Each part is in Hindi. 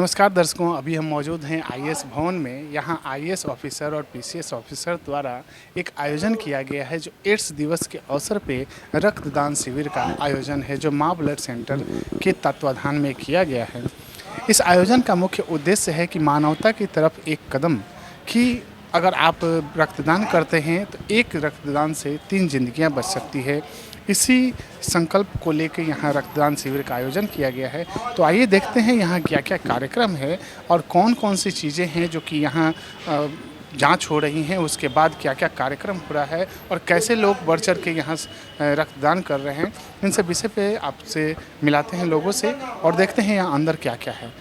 नमस्कार दर्शकों, अभी हम मौजूद हैं आईएएस भवन में। यहाँ आईएएस ऑफिसर और पीसीएस ऑफिसर द्वारा एक आयोजन किया गया है जो एड्स दिवस के अवसर पे रक्तदान शिविर का आयोजन है जो माँ ब्लड सेंटर के तत्वाधान में किया गया है। इस आयोजन का मुख्य उद्देश्य है कि मानवता की तरफ एक कदम कि अगर आप रक्तदान करते हैं तो एक रक्तदान से 3 जिंदगियां बच सकती है। इसी संकल्प को लेकर यहाँ रक्तदान शिविर का आयोजन किया गया है। तो आइए देखते हैं यहाँ क्या क्या कार्यक्रम है और कौन कौन सी चीज़ें हैं जो कि यहाँ जांच हो रही हैं, उसके बाद क्या क्या कार्यक्रम हो रहा है और कैसे लोग बढ़ चढ़ के यहाँ रक्तदान कर रहे हैं। इन सब विषय पे आपसे मिलाते हैं लोगों से और देखते हैं यहाँ अंदर क्या क्या है।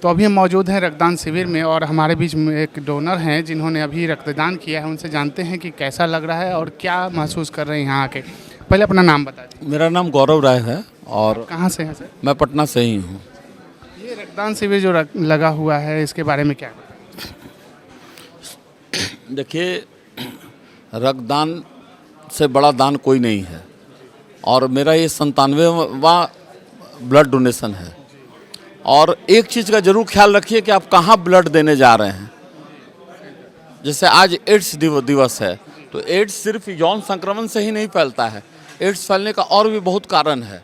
तो अभी हम मौजूद हैं रक्तदान शिविर में और हमारे बीच में एक डोनर हैं जिन्होंने अभी रक्तदान किया है। उनसे जानते हैं कि कैसा लग रहा है और क्या महसूस कर रहे हैं यहाँ आके। पहले अपना नाम बता दीजिए। मेरा नाम गौरव राय है और कहाँ से हैं सर? मैं पटना से ही हूँ। ये रक्तदान शिविर जो लगा हुआ है इसके बारे में क्या? देखिए, रक्तदान से बड़ा दान कोई नहीं है और मेरा ये 97वां ब्लड डोनेशन है। और एक चीज़ का जरूर ख्याल रखिए कि आप कहाँ ब्लड देने जा रहे हैं। जैसे आज एड्स दिवस है तो एड्स सिर्फ यौन संक्रमण से ही नहीं फैलता है, एड्स फैलने का और भी बहुत कारण है।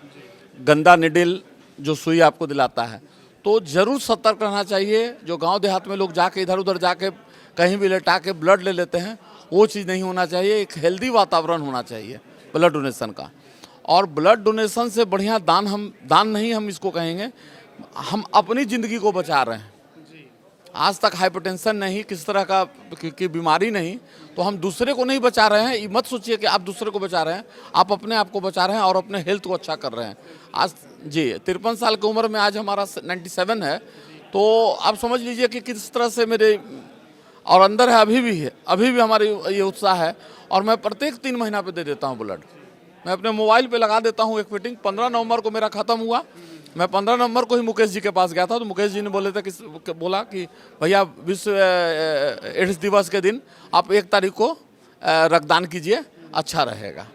गंदा निडिल जो सुई आपको दिलाता है, तो ज़रूर सतर्क रहना चाहिए। जो गांव देहात में लोग जाके इधर उधर जाके कहीं भी लेटा के ब्लड ले लेते हैं, वो चीज़ नहीं होना चाहिए। एक हेल्दी वातावरण होना चाहिए ब्लड डोनेशन का। और ब्लड डोनेशन से बढ़िया दान नहीं हम इसको कहेंगे, हम अपनी ज़िंदगी को बचा रहे हैं। आज तक हाइपरटेंशन नहीं, किस तरह का की बीमारी नहीं, तो हम दूसरे को नहीं बचा रहे हैं। ये मत सोचिए कि आप दूसरे को बचा रहे हैं, आप अपने आप को बचा रहे हैं और अपने हेल्थ को अच्छा कर रहे हैं। आज जी 53 साल की उम्र में आज हमारा 97 है, तो आप समझ लीजिए कि किस तरह से मेरे और अंदर है, अभी भी है, अभी भी हमारी ये उत्साह है। और मैं प्रत्येक 3 महीना पे दे देता हूँ ब्लड। मैं अपने मोबाइल पे लगा देता हूँ एक फिटिंग। 15 नवंबर को मेरा ख़त्म हुआ। मैं 15 नवंबर को ही मुकेश जी के पास गया था, तो मुकेश जी ने बोला कि भैया विश्व एड्स दिवस के दिन आप 1 तारीख को रक्तदान कीजिए, अच्छा रहेगा।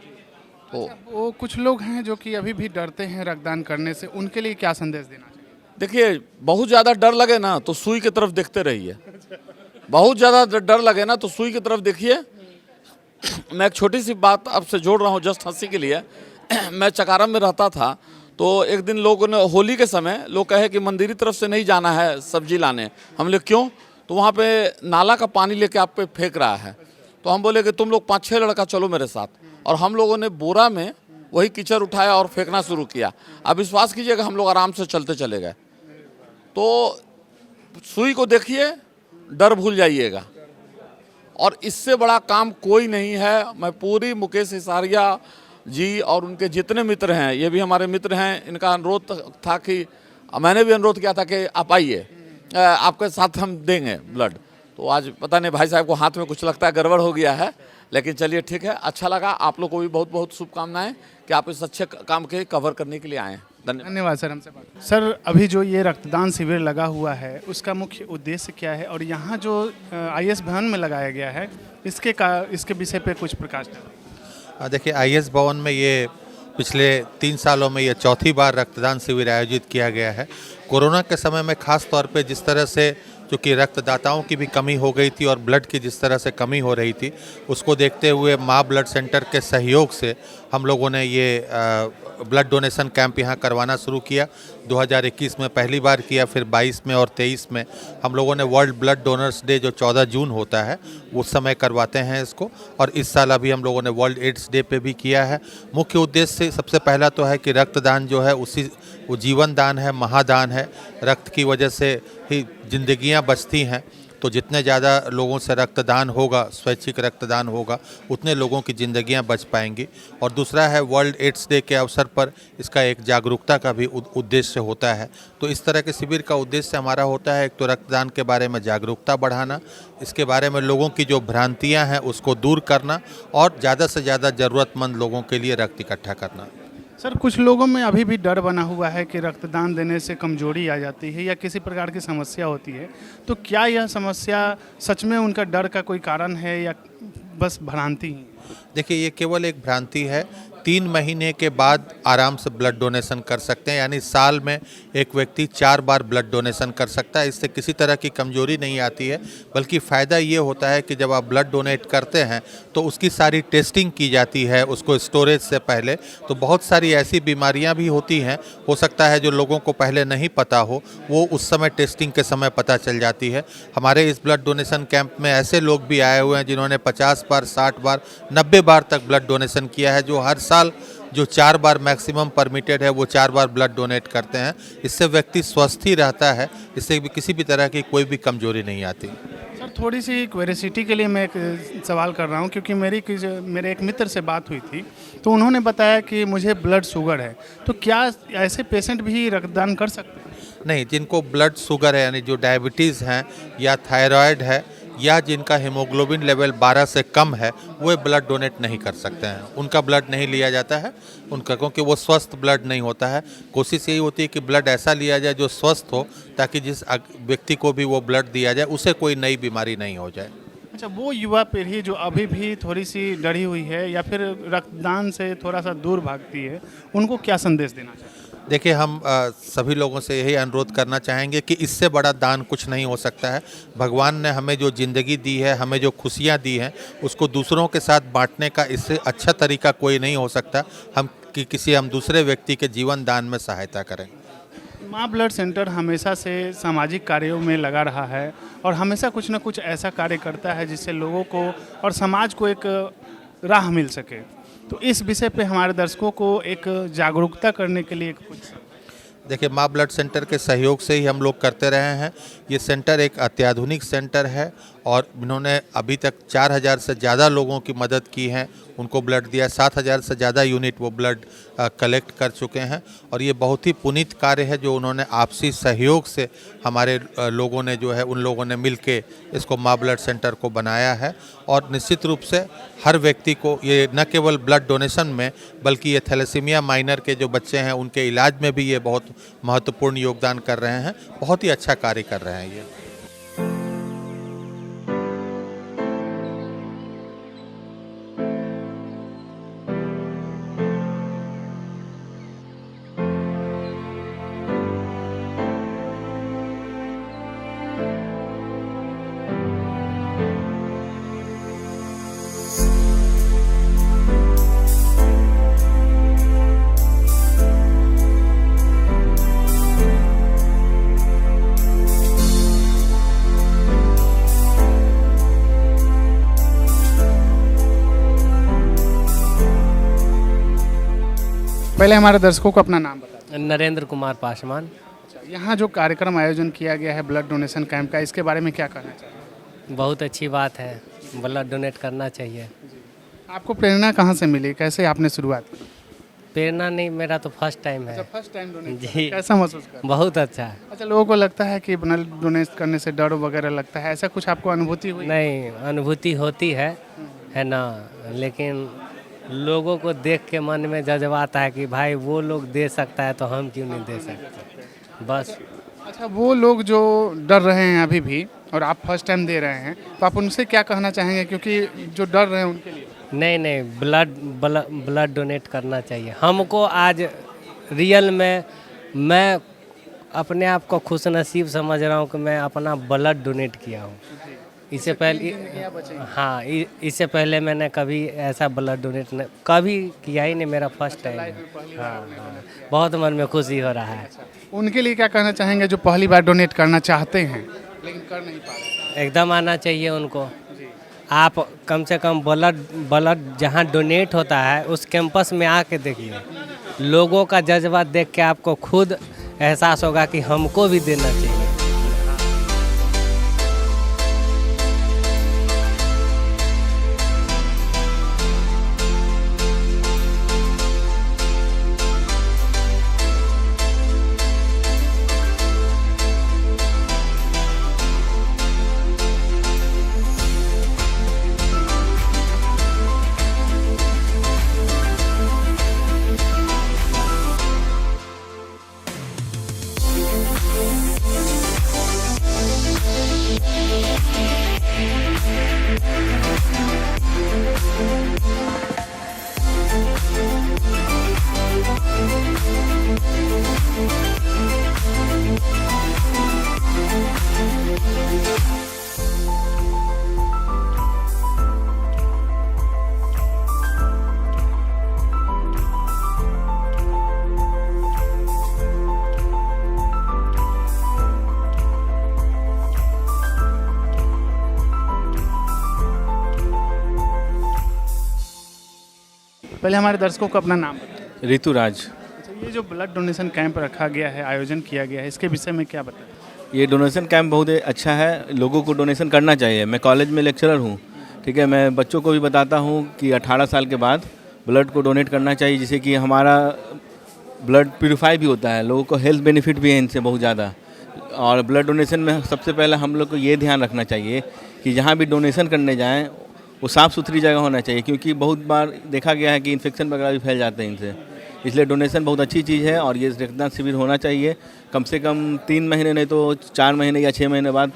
तो वो कुछ लोग हैं जो कि अभी भी डरते हैं रक्तदान करने से, उनके लिए क्या संदेश देना चाहिए? देखिए, बहुत ज़्यादा डर लगे ना तो सुई की तरफ देखते रहिए। बहुत ज़्यादा डर लगे ना तो सुई की तरफ देखिए। मैं एक छोटी सी बात आपसे जोड़ रहा हूँ जस्ट हंसी के लिए। मैं चकारम में रहता था, तो एक दिन लोगों ने होली के समय लोग कहे कि मंदिरी तरफ से नहीं जाना है सब्जी लाने। हम लोग क्यों? तो वहाँ पे नाला का पानी लेके आप पे फेंक रहा है। तो हम बोले कि तुम लोग 5-6 लड़का चलो मेरे साथ, और हम लोगों ने बोरा में वही कीचड़ उठाया और फेंकना शुरू किया। अब विश्वास कीजिएगा हम लोग आराम से चलते चले गए। तो सुई को देखिए, डर भूल जाइएगा, और इससे बड़ा काम कोई नहीं है। मैं पूरी मुकेश हिसारिया जी और उनके जितने मित्र हैं, ये भी हमारे मित्र हैं, इनका अनुरोध था कि मैंने भी अनुरोध किया था कि आप आइए, आपके साथ हम देंगे ब्लड। तो आज पता नहीं भाई साहब को हाथ में कुछ लगता है गड़बड़ हो गया है, लेकिन चलिए ठीक है, अच्छा लगा। आप लोग को भी बहुत बहुत शुभकामनाएं कि आप इस अच्छे काम के कवर करने के लिए आए हैं। धन्यवाद सर, हमसे बात। सर, अभी जो ये रक्तदान शिविर लगा हुआ है उसका मुख्य उद्देश्य क्या है, और यहाँ जो आईएएस भवन में लगाया गया है इसके विषय पे कुछ प्रकाश डालें। देखिए, आईएएस भवन में ये पिछले 3 सालों में ये चौथी बार रक्तदान शिविर आयोजित किया गया है। कोरोना के समय में खास तौर पे जिस तरह से चूँकि रक्तदाताओं की भी कमी हो गई थी और ब्लड की जिस तरह से कमी हो रही थी, उसको देखते हुए माँ ब्लड सेंटर के सहयोग से हम लोगों ने ये ब्लड डोनेशन कैंप यहाँ करवाना शुरू किया। 2021 में पहली बार किया, फिर 22 में और 23 में हम लोगों ने वर्ल्ड ब्लड डोनर्स डे जो 14 जून होता है उस समय करवाते हैं इसको, और इस साल अभी हम लोगों ने वर्ल्ड एड्स डे पे भी किया है। मुख्य उद्देश्य सबसे पहला तो है कि रक्तदान जो है वो जीवन दान है, महादान है। रक्त की वजह से ही जिंदगियां बचती हैं, तो जितने ज़्यादा लोगों से रक्तदान होगा, स्वैच्छिक रक्तदान होगा, उतने लोगों की ज़िंदगियां बच पाएंगी। और दूसरा है वर्ल्ड एड्स डे के अवसर पर इसका एक जागरूकता का भी उद्देश्य होता है। तो इस तरह के शिविर का उद्देश्य हमारा होता है, एक तो रक्तदान के बारे में जागरूकता बढ़ाना, इसके बारे में लोगों की जो भ्रांतियाँ हैं उसको दूर करना, और ज़्यादा से ज़्यादा ज़रूरतमंद लोगों के लिए रक्त इकट्ठा करना। सर, कुछ लोगों में अभी भी डर बना हुआ है कि रक्तदान देने से कमजोरी आ जाती है या किसी प्रकार की समस्या होती है, तो क्या यह समस्या सच में उनका डर का कोई कारण है या बस भ्रांति ही? देखिए, ये केवल एक भ्रांति है। 3 महीने के बाद आराम से ब्लड डोनेशन कर सकते हैं, यानी साल में एक व्यक्ति 4 बार ब्लड डोनेशन कर सकता है। इससे किसी तरह की कमजोरी नहीं आती है, बल्कि फ़ायदा ये होता है कि जब आप ब्लड डोनेट करते हैं तो उसकी सारी टेस्टिंग की जाती है उसको स्टोरेज से पहले। तो बहुत सारी ऐसी बीमारियां भी होती हैं, हो सकता है जो लोगों को पहले नहीं पता हो, वो उस समय टेस्टिंग के समय पता चल जाती है। हमारे इस ब्लड डोनेशन कैंप में ऐसे लोग भी आए हुए हैं जिन्होंने 50 बार, 60 बार, 90 बार तक ब्लड डोनेशन किया है, जो हर साल जो 4 बार मैक्सिमम परमिटेड है वो 4 बार ब्लड डोनेट करते हैं। इससे व्यक्ति स्वस्थ ही रहता है, इससे भी किसी भी तरह की कोई भी कमजोरी नहीं आती। सर, थोड़ी सी क्यूरियोसिटी के लिए मैं एक सवाल कर रहा हूँ, क्योंकि मेरे एक मित्र से बात हुई थी, तो उन्होंने बताया कि मुझे ब्लड शुगर है, तो क्या ऐसे पेशेंट भी रक्तदान कर सकते हैं? नहीं, जिनको ब्लड शुगर है, यानी जो डायबिटीज़ हैं या थायराइड है या जिनका हीमोग्लोबिन लेवल 12 से कम है, वो ब्लड डोनेट नहीं कर सकते हैं। उनका ब्लड नहीं लिया जाता है उनका, क्योंकि वो स्वस्थ ब्लड नहीं होता है। कोशिश यही होती है कि ब्लड ऐसा लिया जाए जो स्वस्थ हो, ताकि जिस व्यक्ति को भी वो ब्लड दिया जाए उसे कोई नई बीमारी नहीं हो जाए। अच्छा, वो युवा पीढ़ी जो अभी भी थोड़ी सी डरी हुई है या फिर रक्तदान से थोड़ा सा दूर भागती है, उनको क्या संदेश देना चाहिए? देखिए, हम सभी लोगों से यही अनुरोध करना चाहेंगे कि इससे बड़ा दान कुछ नहीं हो सकता है। भगवान ने हमें जो ज़िंदगी दी है, हमें जो खुशियाँ दी हैं, उसको दूसरों के साथ बांटने का इससे अच्छा तरीका कोई नहीं हो सकता हम दूसरे व्यक्ति के जीवन दान में सहायता करें। माँ ब्लड सेंटर हमेशा से सामाजिक कार्यों में लगा रहा है और हमेशा कुछ न कुछ ऐसा कार्य करता है जिससे लोगों को और समाज को एक राह मिल सके। तो इस विषय पे हमारे दर्शकों को एक जागरूकता करने के लिए कुछ। देखिए, माँ ब्लड सेंटर के सहयोग से ही हम लोग करते रहे हैं। ये सेंटर एक अत्याधुनिक सेंटर है और इन्होंने अभी तक 4000 से ज़्यादा लोगों की मदद की है, उनको ब्लड दिया। 7000 से ज़्यादा यूनिट वो ब्लड कलेक्ट कर चुके हैं और ये बहुत ही पुनीत कार्य है जो उन्होंने आपसी सहयोग से हमारे लोगों ने जो है उन लोगों ने मिल के इसको माँ ब्लड सेंटर को बनाया है। और निश्चित रूप से हर व्यक्ति को ये न केवल ब्लड डोनेशन में बल्कि ये थैलेसीमिया माइनर के जो बच्चे हैं उनके इलाज में भी ये बहुत महत्वपूर्ण योगदान कर रहे हैं। बहुत ही अच्छा कार्य कर रहे हैं ये। पहले हमारे दर्शकों को अपना नाम बता नरेंद्र कुमार पासवान। दें। यहाँ जो कार्यक्रम आयोजन किया गया है ब्लड डोनेशन कैंप का, इसके बारे में क्या कहना चाहिए? बहुत अच्छी बात है, ब्लड डोनेट करना चाहिए। आपको प्रेरणा कहाँ से मिली, कैसे आपने शुरुआत की? प्रेरणा नहीं, मेरा तो फर्स्ट टाइम है। फर्स्ट टाइम डोनेट जी। कैसा महसूस कर? बहुत अच्छा है। अच्छा, लोगों को लगता है कि ब्लड डोनेट करने से डर वगैरह लगता है, ऐसा कुछ आपको अनुभूति हुई? नहीं, अनुभूति होती है ना, लेकिन लोगों को देख के मन में जज्बाता है कि भाई वो लोग दे सकता है तो हम क्यों नहीं दे सकते, बस। अच्छा, वो लोग जो डर रहे हैं अभी भी और आप फर्स्ट टाइम दे रहे हैं, तो आप उनसे क्या कहना चाहेंगे, क्योंकि जो डर रहे हैं उनके लिए? नहीं, ब्लड डोनेट करना चाहिए हमको। आज रियल में मैं अपने आप को खुशनसीब समझ रहा हूँ कि मैं अपना ब्लड डोनेट किया हूँ। इससे पहले इससे पहले मैंने कभी ऐसा ब्लड डोनेट कभी किया ही नहीं, मेरा फर्स्ट टाइम है। हाँ, बहुत मन में खुशी हो रहा है। उनके लिए क्या कहना चाहेंगे जो पहली बार डोनेट करना चाहते हैं लेकिन कर नहीं पा रहे? एकदम आना चाहिए उनको। आप कम से कम ब्लड जहाँ डोनेट होता है उस कैंपस में आके देखिए, लोगों का जज्बा देख के आपको खुद एहसास होगा कि हमको भी देना चाहिए। पहले हमारे दर्शकों को अपना नाम बताएं। ऋतुराज। अच्छा, ये जो ब्लड डोनेशन कैंप रखा गया है, आयोजन किया गया है, इसके विषय में क्या बताएं? ये डोनेशन कैंप बहुत अच्छा है, लोगों को डोनेशन करना चाहिए। मैं कॉलेज में लेक्चरर हूँ, ठीक है। मैं बच्चों को भी बताता हूँ कि 18 साल के बाद ब्लड को डोनेट करना चाहिए, जिससे कि हमारा ब्लड प्यूरिफाई भी होता है, लोगों को हेल्थ बेनिफिट भी है इनसे बहुत ज़्यादा। और ब्लड डोनेशन में सबसे पहले हम लोग को ये ध्यान रखना चाहिए कि जहाँ भी डोनेशन करने जाएँ वो साफ़ सुथरी जगह होना चाहिए, क्योंकि बहुत बार देखा गया है कि इन्फेक्शन वगैरह भी फैल जाते हैं इनसे। इसलिए डोनेशन बहुत अच्छी चीज़ है और ये रक्तदान शिविर होना चाहिए। कम से कम 3 महीने नहीं तो 4 महीने या 6 महीने बाद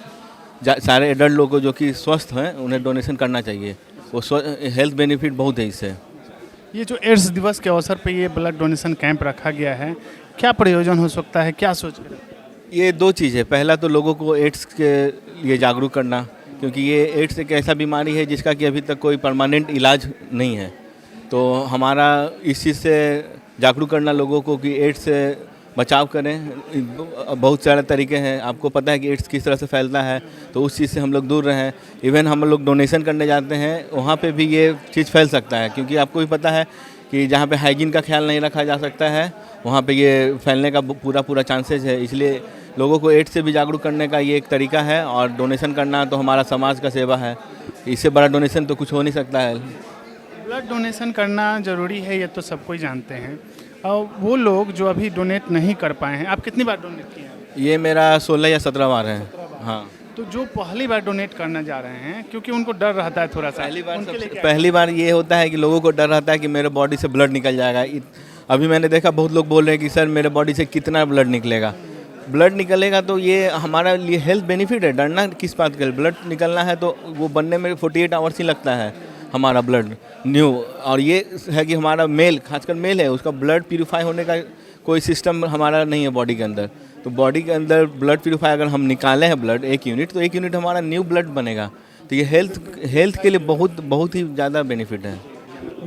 सारे एडल्ट लोग को जो कि स्वस्थ हैं उन्हें डोनेशन करना चाहिए। वो हेल्थ बेनिफिट बहुत है इससे। ये जो एड्स दिवस के अवसर पे ये ब्लड डोनेशन कैंप रखा गया है, क्या प्रयोजन हो सकता है, क्या सोच कर? ये 2 चीज़ है। पहला तो लोगों को एड्स के लिए जागरूक करना, क्योंकि ये एड्स एक ऐसा बीमारी है जिसका कि अभी तक कोई परमानेंट इलाज नहीं है। तो हमारा इस चीज़ से जागरूक करना लोगों को कि एड्स से बचाव करें। बहुत सारे तरीके हैं, आपको पता है कि एड्स किस तरह से फैलता है, तो उस चीज़ से हम लोग दूर रहें। इवन हम लोग डोनेशन करने जाते हैं, वहाँ पे भी ये चीज़ फैल सकता है, क्योंकि आपको भी पता है कि जहाँ पे हाइजीन का ख्याल नहीं रखा जा सकता है वहाँ पे ये फैलने का पूरा चांसेस है। इसलिए लोगों को एड्स से भी जागरूक करने का ये एक तरीका है, और डोनेशन करना तो हमारा समाज का सेवा है, इससे बड़ा डोनेशन तो कुछ हो नहीं सकता है। ब्लड डोनेशन करना ज़रूरी है, ये तो सब कोई जानते हैं। और वो लोग जो अभी डोनेट नहीं कर पाए हैं, आप कितनी बार डोनेट किए हैं? ये मेरा 16 या 17 बार है। हाँ, तो जो पहली बार डोनेट करना जा रहे हैं, क्योंकि उनको डर रहता है थोड़ा सा, पहली बार ये होता है कि लोगों को डर रहता है कि मेरे बॉडी से ब्लड निकल जाएगा। अभी मैंने देखा बहुत लोग बोल रहे हैं कि सर मेरे बॉडी से कितना ब्लड निकलेगा। ब्लड निकलेगा तो ये हमारा लिए हेल्थ बेनिफिट है, डरना किस बात का। ब्लड निकलना है तो वो बनने में 48 आवर्स ही लगता है हमारा ब्लड न्यू। और ये है कि हमारा मेल, खासकर मेल है, उसका ब्लड प्यूरिफाई होने का कोई सिस्टम हमारा नहीं है बॉडी के अंदर। तो बॉडी के अंदर ब्लड प्यूरिफाई अगर हम निकाले हैं ब्लड 1 यूनिट, तो 1 यूनिट हमारा न्यू ब्लड बनेगा। तो ये हेल्थ के लिए बहुत ही ज़्यादा बेनिफिट है।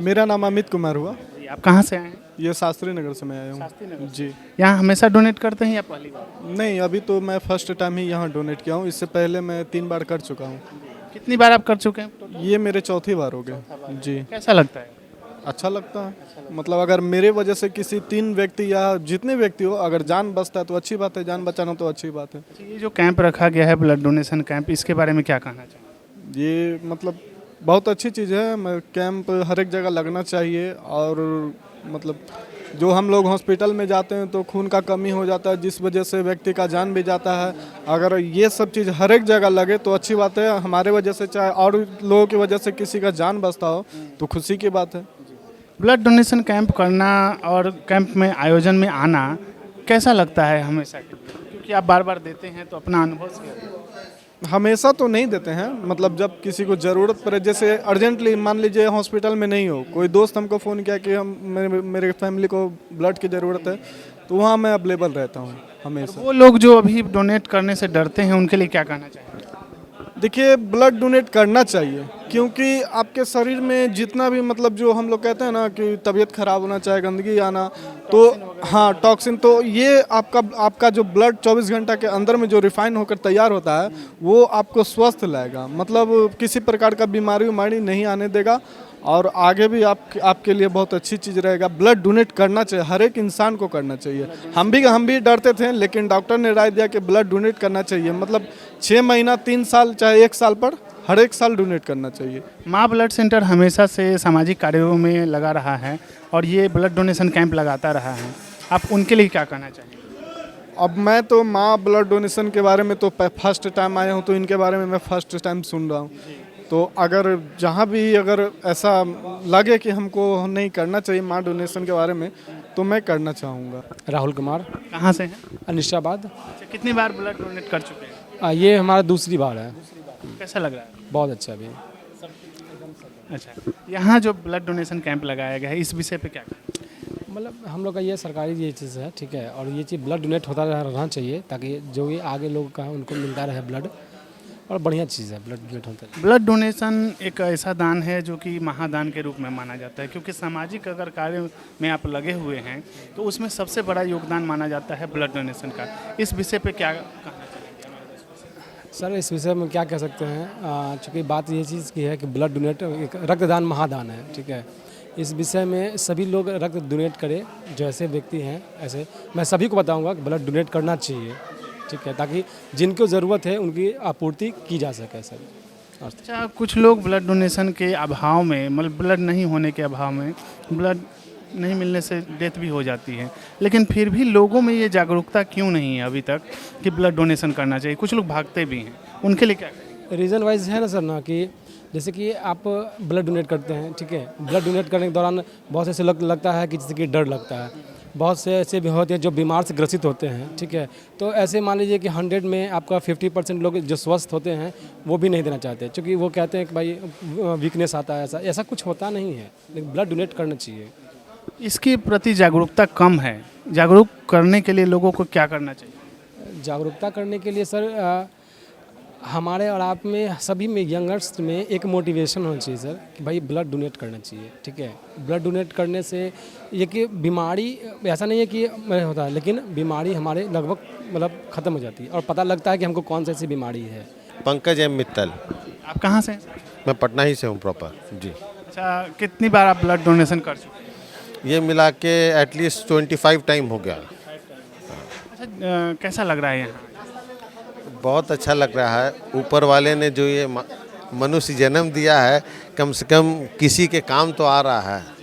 मेरा नाम अमित कुमार हुआ। आप कहाँ से आए हैं? ये शास्त्री नगर से मैं आया हूँ जी। यहाँ हमेशा डोनेट करते हैं या पहली बार? नहीं, अभी तो मैं फर्स्ट टाइम ही यहाँ डोनेट किया हूँ। इससे पहले मैं 3 बार कर चुका हूँ। कितनी बार आप कर चुके हैं? ये मेरे चौथी बार हो गए जी। कैसा लगता है? अच्छा लगता है, मतलब अगर मेरे वजह से किसी 3 व्यक्ति या जितने व्यक्ति हो अगर जान बचता है तो अच्छी बात है, जान बचाना तो अच्छी बात है। ये जो कैंप रखा गया है, ब्लड डोनेशन कैंप, इसके बारे में क्या कहना चाहिए? ये मतलब बहुत अच्छी चीज़ है। कैंप हर एक जगह लगना चाहिए। और मतलब जो हम लोग हॉस्पिटल में जाते हैं तो खून का कमी हो जाता है, जिस वजह से व्यक्ति का जान भी जाता है। अगर ये सब चीज़ हर एक जगह लगे तो अच्छी बात है। हमारे वजह से चाहे और लोगों की वजह से किसी का जान बचता हो तो खुशी की बात है। ब्लड डोनेशन कैंप करना और कैंप में आयोजन में आना कैसा लगता है हमेशा के लिए? क्योंकि आप बार बार देते हैं, तो अपना अनुभव शेयर करें। हमेशा तो नहीं देते हैं, मतलब जब किसी को ज़रूरत पड़े, जैसे अर्जेंटली मान लीजिए हॉस्पिटल में नहीं हो, कोई दोस्त हमको फ़ोन किया कि हम मेरे फैमिली को ब्लड की ज़रूरत है, तो वहाँ मैं अवेलेबल रहता हूँ हमेशा। वो लोग जो अभी डोनेट करने से डरते हैं, उनके लिए क्या कहना चाहिए? देखिए, ब्लड डोनेट करना चाहिए, क्योंकि आपके शरीर में जितना भी मतलब जो हम लोग कहते हैं ना कि तबीयत खराब होना, चाहे गंदगी आना, तो हाँ टॉक्सिन, तो ये आपका जो ब्लड 24 घंटा के अंदर में जो रिफाइन होकर तैयार होता है वो आपको स्वस्थ लाएगा, मतलब किसी प्रकार का बीमारी नहीं आने देगा। और आगे भी आपके लिए बहुत अच्छी चीज़ रहेगा। ब्लड डोनेट करना चाहिए, हर एक इंसान को करना चाहिए। हम भी डरते थे, लेकिन डॉक्टर ने राय दिया कि ब्लड डोनेट करना चाहिए। मतलब 6 महीना, 3 साल, चाहे 1 साल पर हर एक साल डोनेट करना चाहिए। माँ ब्लड सेंटर हमेशा से सामाजिक कार्यों में लगा रहा है और ये ब्लड डोनेशन कैंप लगाता रहा है। आप उनके लिए क्या कहना चाहिए? अब मैं तो माँ ब्लड डोनेशन के बारे में तो फर्स्ट टाइम आया हूँ, तो इनके बारे में मैं फर्स्ट टाइम सुन रहा हूँ। तो अगर जहाँ भी अगर ऐसा लगे कि हमको नहीं करना चाहिए माँ डोनेशन के बारे में, तो मैं करना चाहूँगा। राहुल कुमार, कहाँ से हैं? अनिशाबाद। अच्छा, कितनी बार ब्लड डोनेट कर चुके हैं? ये हमारा दूसरी बार है। कैसा लग रहा है? बहुत अच्छा भी। अच्छा, यहाँ जो ब्लड डोनेशन कैंप लगाया गया है, इस विषय पे क्या कहें? मतलब हम लोग का ये सरकारी ये चीज़ है, ठीक है, और ये चीज़ ब्लड डोनेट होता रहना चाहिए, ताकि जो भी आगे लोग का उनको मिलता रहे ब्लड, और बढ़िया चीज़ है ब्लड डोनेट होता है। ब्लड डोनेशन एक ऐसा दान है जो कि महादान के रूप में माना जाता है, क्योंकि सामाजिक अगर कार्य में आप लगे हुए हैं तो उसमें सबसे बड़ा योगदान माना जाता है ब्लड डोनेशन का। इस विषय पे क्या कहना चाहिए? सर, इस विषय में क्या कह सकते हैं, चूँकि बात ये चीज़ की है कि ब्लड डोनेट एक रक्तदान महादान है, ठीक है। इस विषय में सभी लोग रक्त डोनेट करें, जो ऐसे व्यक्ति हैं, ऐसे मैं सभी को बताऊँगा कि ब्लड डोनेट करना चाहिए, ठीक है, ताकि जिनको ज़रूरत है उनकी आपूर्ति की जा सके सर। अच्छा, कुछ लोग ब्लड डोनेशन के अभाव में, मतलब ब्लड नहीं होने के अभाव में, ब्लड नहीं मिलने से डेथ भी हो जाती है, लेकिन फिर भी लोगों में ये जागरूकता क्यों नहीं है अभी तक कि ब्लड डोनेशन करना चाहिए? कुछ लोग भागते भी हैं, उनके लिए क्या करें? रीज़न वाइज है ना सर, ना कि जैसे कि आप ब्लड डोनेट करते हैं, ठीक है, ब्लड डोनेट करने के दौरान बहुत ऐसे लगता है कि जैसे कि डर लगता है। बहुत से ऐसे भी होते हैं जो बीमार से ग्रसित होते हैं, ठीक है, तो ऐसे मान लीजिए कि 100 में आपका 50% लोग जो स्वस्थ होते हैं वो भी नहीं देना चाहते, क्योंकि वो कहते हैं कि भाई वीकनेस आता है। ऐसा कुछ होता नहीं है, लेकिन ब्लड डोनेट करना चाहिए। इसके प्रति जागरूकता कम है, जागरूक करने के लिए लोगों को क्या करना चाहिए? जागरूकता करने के लिए सर हमारे और आप में सभी में यंगर्स में एक मोटिवेशन होना चाहिए सर, कि भाई ब्लड डोनेट करना चाहिए, ठीक है। ब्लड डोनेट करने से ये कि बीमारी ऐसा नहीं है कि होता है, लेकिन बीमारी हमारे लगभग मतलब ख़त्म हो जाती है और पता लगता है कि हमको कौन सी ऐसी बीमारी है। पंकज एम मित्तल। आप कहाँ से हैं? मैं पटना ही से हूँ प्रॉपर जी। अच्छा, कितनी बार आप ब्लड डोनेशन कर चुके हैं? ये मिला के एटलीस्ट 25 टाइम हो गया। अच्छा, कैसा लग रहा है यहाँ? बहुत अच्छा लग रहा है। ऊपर वाले ने जो ये मनुष्य जन्म दिया है, कम से कम किसी के काम तो आ रहा है।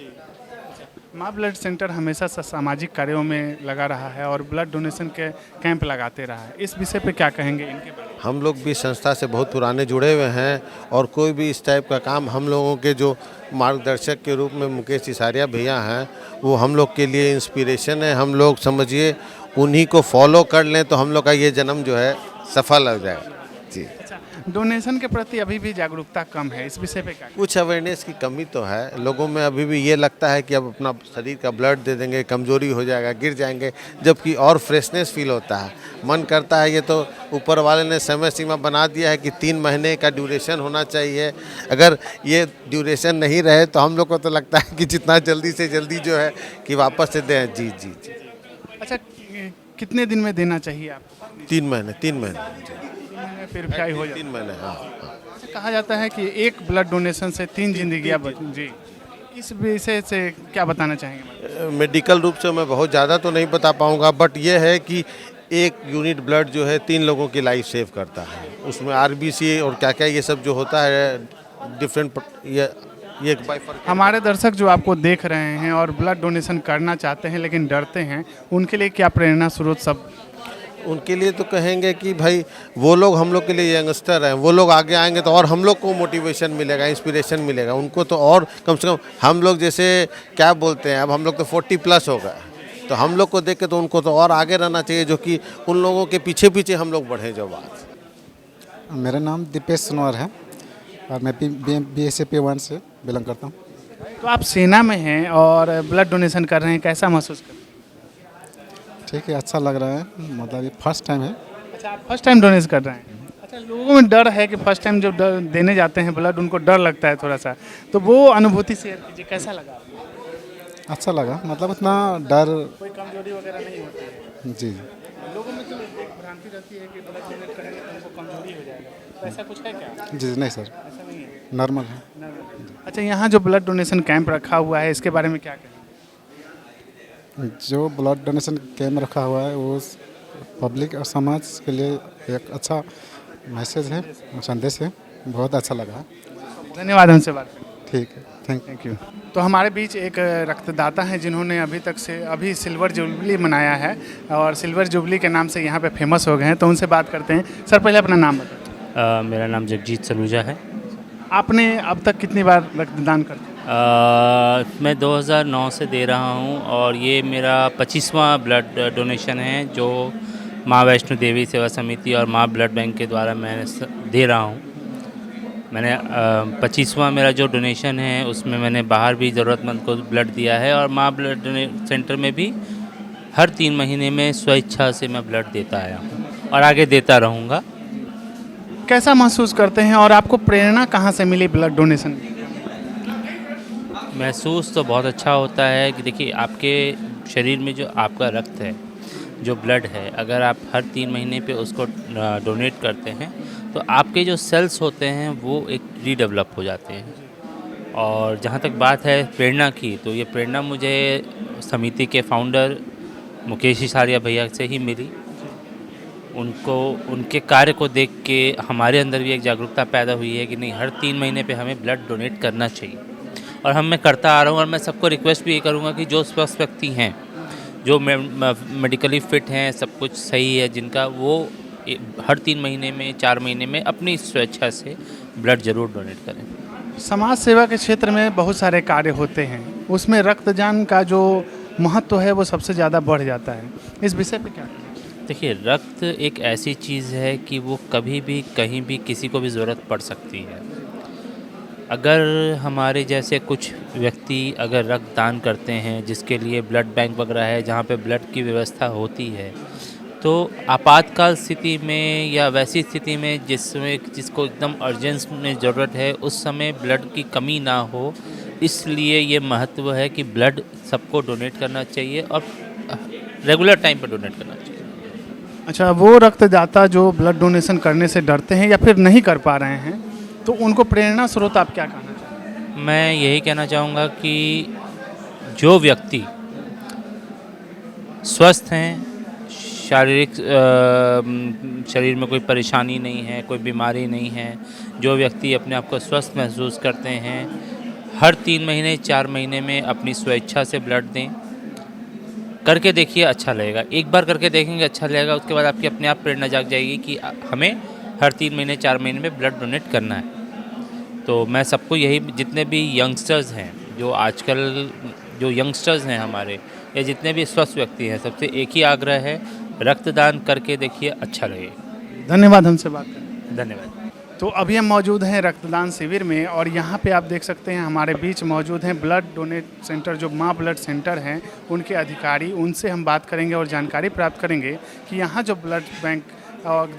माँ ब्लड सेंटर हमेशा सामाजिक कार्यों में लगा रहा है और ब्लड डोनेशन के कैंप लगाते रहा है। इस विषय पे क्या कहेंगे इनके बारे में? हम लोग भी संस्था से बहुत पुराने जुड़े हुए हैं और कोई भी इस टाइप का काम हम लोगों के जो मार्गदर्शक के रूप में मुकेश सिसारिया भैया हैं, वो हम लोग के लिए इंस्पिरेशन है। हम लोग समझिए उन्हीं को फॉलो कर लें तो हम लोग का ये जन्म जो है सफल हो जाएगा जी। अच्छा, डोनेशन के प्रति अभी भी जागरूकता कम है, इस विषय पे क्या? कुछ अवेयरनेस की कमी तो है। लोगों में अभी भी ये लगता है कि अब अपना शरीर का ब्लड दे देंगे, कमजोरी हो जाएगा, गिर जाएंगे, जबकि और फ्रेशनेस फील होता है, मन करता है। ये तो ऊपर वाले ने समय सीमा बना दिया है कि 3 महीने का ड्यूरेशन होना चाहिए। अगर ये ड्यूरेशन नहीं रहे तो हम लोग को तो लगता है कि जितना जल्दी से जल्दी जो है कि वापस से दें। जी जी जी। अच्छा, कितने दिन में देना चाहिए आपको? 3 महीने जी। 3 महीने प्योरीफाई हो जाए। 3 महीने, हाँ। अच्छा, कहा जाता है कि एक ब्लड डोनेशन से 3 जिंदगियां जी। इस विषय से क्या बताना चाहेंगे? मेडिकल रूप से मैं बहुत ज़्यादा तो नहीं बता पाऊँगा, बट ये है कि 1 यूनिट ब्लड जो है 3 लोगों की लाइफ सेव करता है। उसमें RBC और क्या क्या ये सब जो होता है डिफरेंट, ये हमारे दर्शक जो आपको देख रहे हैं और ब्लड डोनेशन करना चाहते हैं लेकिन डरते हैं, उनके लिए क्या प्रेरणा स्रोत सब? उनके लिए तो कहेंगे कि भाई वो लोग हम लोग के लिए यंगस्टर हैं, वो लोग आगे आएंगे तो और हम लोग को मोटिवेशन मिलेगा, इंस्पिरेशन मिलेगा। उनको तो और कम से कम हम लोग जैसे क्या बोलते हैं, अब हम लोग तो 40+ हो गए, तो हम लोग को देख के तो उनको तो और आगे रहना चाहिए, जो कि उन लोगों के पीछे पीछे हम लोग बढ़ें जो बात। मेरा नाम दीपेश सोनवार है और मैं BSAP 1 से बिलोंग करता हूँ। तो आप सेना में हैं और ब्लड डोनेशन कर रहे हैं, कैसा महसूस कर रहे हैं? ठीक है, अच्छा लग रहा है। मतलब ये फर्स्ट टाइम है। अच्छा, आप फर्स्ट टाइम डोनेट कर रहे हैं? अच्छा, लोगों में डर है कि फर्स्ट टाइम जो देने जाते हैं ब्लड, उनको डर लगता है थोड़ा सा, तो वो अनुभूति शेयर कीजिए, कैसा लगा आपको? अच्छा लगा, मतलब उतना डर कोई कमजोरी वगैरह नहीं होती है? जी। लोगों में तो एक भ्रांति रहती है कि ब्लड डोनेट करेंगे तो उनको कमजोरी हो जाएगा, तो ऐसा कुछ है क्या? जी नहीं सर, ऐसा नहीं है, नॉर्मल है। अच्छा, यहाँ जो ब्लड डोनेशन कैंप रखा हुआ है, इसके बारे में क्या कहें? जो ब्लड डोनेशन कैंप रखा हुआ है वो पब्लिक और समाज के लिए एक अच्छा मैसेज है, संदेश है। बहुत अच्छा लगा। धन्यवाद हमसे बात करने। ठीक है, थैंक यू। तो हमारे बीच एक रक्तदाता हैं जिन्होंने अभी सिल्वर जुबली मनाया है और सिल्वर जुबली के नाम से यहाँ पे फेमस हो गए हैं, तो उनसे बात करते हैं। सर, पहले अपना नाम बताएं। मेरा नाम जगजीत सलूजा है। आपने अब तक कितनी बार रक्तदान कर? मैं 2009 से दे रहा हूँ और ये मेरा 25वां ब्लड डोनेशन है जो माँ वैष्णो देवी सेवा समिति और माँ ब्लड बैंक के द्वारा मैं दे रहा हूँ। मैंने 25वां मेरा जो डोनेशन है उसमें मैंने बाहर भी ज़रूरतमंद को ब्लड दिया है और माँ ब्लड सेंटर में भी हर 3 महीने में स्वेच्छा से मैं ब्लड देता आया हूँ और आगे देता रहूँगा। कैसा महसूस करते हैं और आपको प्रेरणा कहाँ से मिली ब्लड डोनेशन? महसूस तो बहुत अच्छा होता है कि देखिए आपके शरीर में जो आपका रक्त है, जो ब्लड है, अगर आप हर 3 महीने पे उसको डोनेट करते हैं तो आपके जो सेल्स होते हैं वो एक रीडेवलप हो जाते हैं। और जहाँ तक बात है प्रेरणा की, तो ये प्रेरणा मुझे समिति के फाउंडर मुकेश सिसारिया भैया से ही मिली। उनके कार्य को देख के हमारे अंदर भी एक जागरूकता पैदा हुई है कि नहीं, हर 3 महीने पे हमें ब्लड डोनेट करना चाहिए और मैं करता आ रहा हूँ। और मैं सबको रिक्वेस्ट भी ये करूँगा कि जो स्वस्थ व्यक्ति हैं, जो मेडिकली फिट हैं, सब कुछ सही है जिनका, वो हर 3 महीने में 4 महीने में अपनी स्वेच्छा से ब्लड ज़रूर डोनेट करें। समाज सेवा के क्षेत्र में बहुत सारे कार्य होते हैं, उसमें रक्तदान का जो महत्व है वो सबसे ज़्यादा बढ़ जाता है। इस विषय पे क्या? देखिए, रक्त एक ऐसी चीज़ है कि वो कभी भी कहीं भी किसी को भी ज़रूरत पड़ सकती है। अगर हमारे जैसे कुछ व्यक्ति अगर रक्तदान करते हैं, जिसके लिए ब्लड बैंक वगैरह है जहाँ पे ब्लड की व्यवस्था होती है, तो आपातकाल स्थिति में या वैसी स्थिति में जिसको एकदम अर्जेंस में ज़रूरत है, उस समय ब्लड की कमी ना हो, इसलिए ये महत्व है कि ब्लड सबको डोनेट करना चाहिए और रेगुलर टाइम पर डोनेट करना चाहिए। अच्छा, वो रक्तदाता जो ब्लड डोनेशन करने से डरते हैं या फिर नहीं कर पा रहे हैं, तो उनको प्रेरणा स्रोत आप क्या कहना चाहेंगे? मैं यही कहना चाहूँगा कि जो व्यक्ति स्वस्थ हैं, शारीरिक शरीर में कोई परेशानी नहीं है, कोई बीमारी नहीं है, जो व्यक्ति अपने आप को स्वस्थ महसूस करते हैं, हर 3 महीने 4 महीने में अपनी स्वेच्छा से ब्लड दें। करके देखिए, अच्छा लगेगा। एक बार करके देखेंगे अच्छा लगेगा, उसके बाद आपकी अपने आप प्रेरणा जाग जाएगी कि हमें हर 3 महीने 4 महीने में ब्लड डोनेट करना है। तो मैं सबको यही, जितने भी यंगस्टर्स हैं, जो आजकल जो यंगस्टर्स हैं हमारे, या जितने भी स्वस्थ व्यक्ति हैं, सबसे एक ही आग्रह है, रक्तदान करके देखिए, अच्छा लगेगा। धन्यवाद हमसे बात करने। धन्यवाद। तो अभी हम मौजूद हैं रक्तदान शिविर में और यहाँ पे आप देख सकते हैं हमारे बीच मौजूद हैं ब्लड डोनेट सेंटर, जो माँ ब्लड सेंटर हैं, उनके अधिकारी। उनसे हम बात करेंगे और जानकारी प्राप्त करेंगे कि यहाँ जो ब्लड बैंक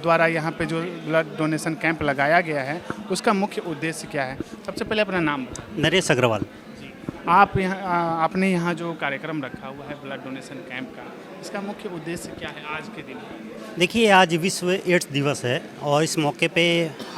द्वारा यहाँ पे जो ब्लड डोनेशन कैंप लगाया गया है, उसका मुख्य उद्देश्य क्या है। सबसे पहले अपना नाम। नरेश अग्रवाल। आप यहाँ, आपने यहाँ जो कार्यक्रम रखा हुआ है ब्लड डोनेशन कैंप का, इसका मुख्य उद्देश्य क्या है आज के दिन? देखिए, आज विश्व एड्स दिवस है और इस मौके पे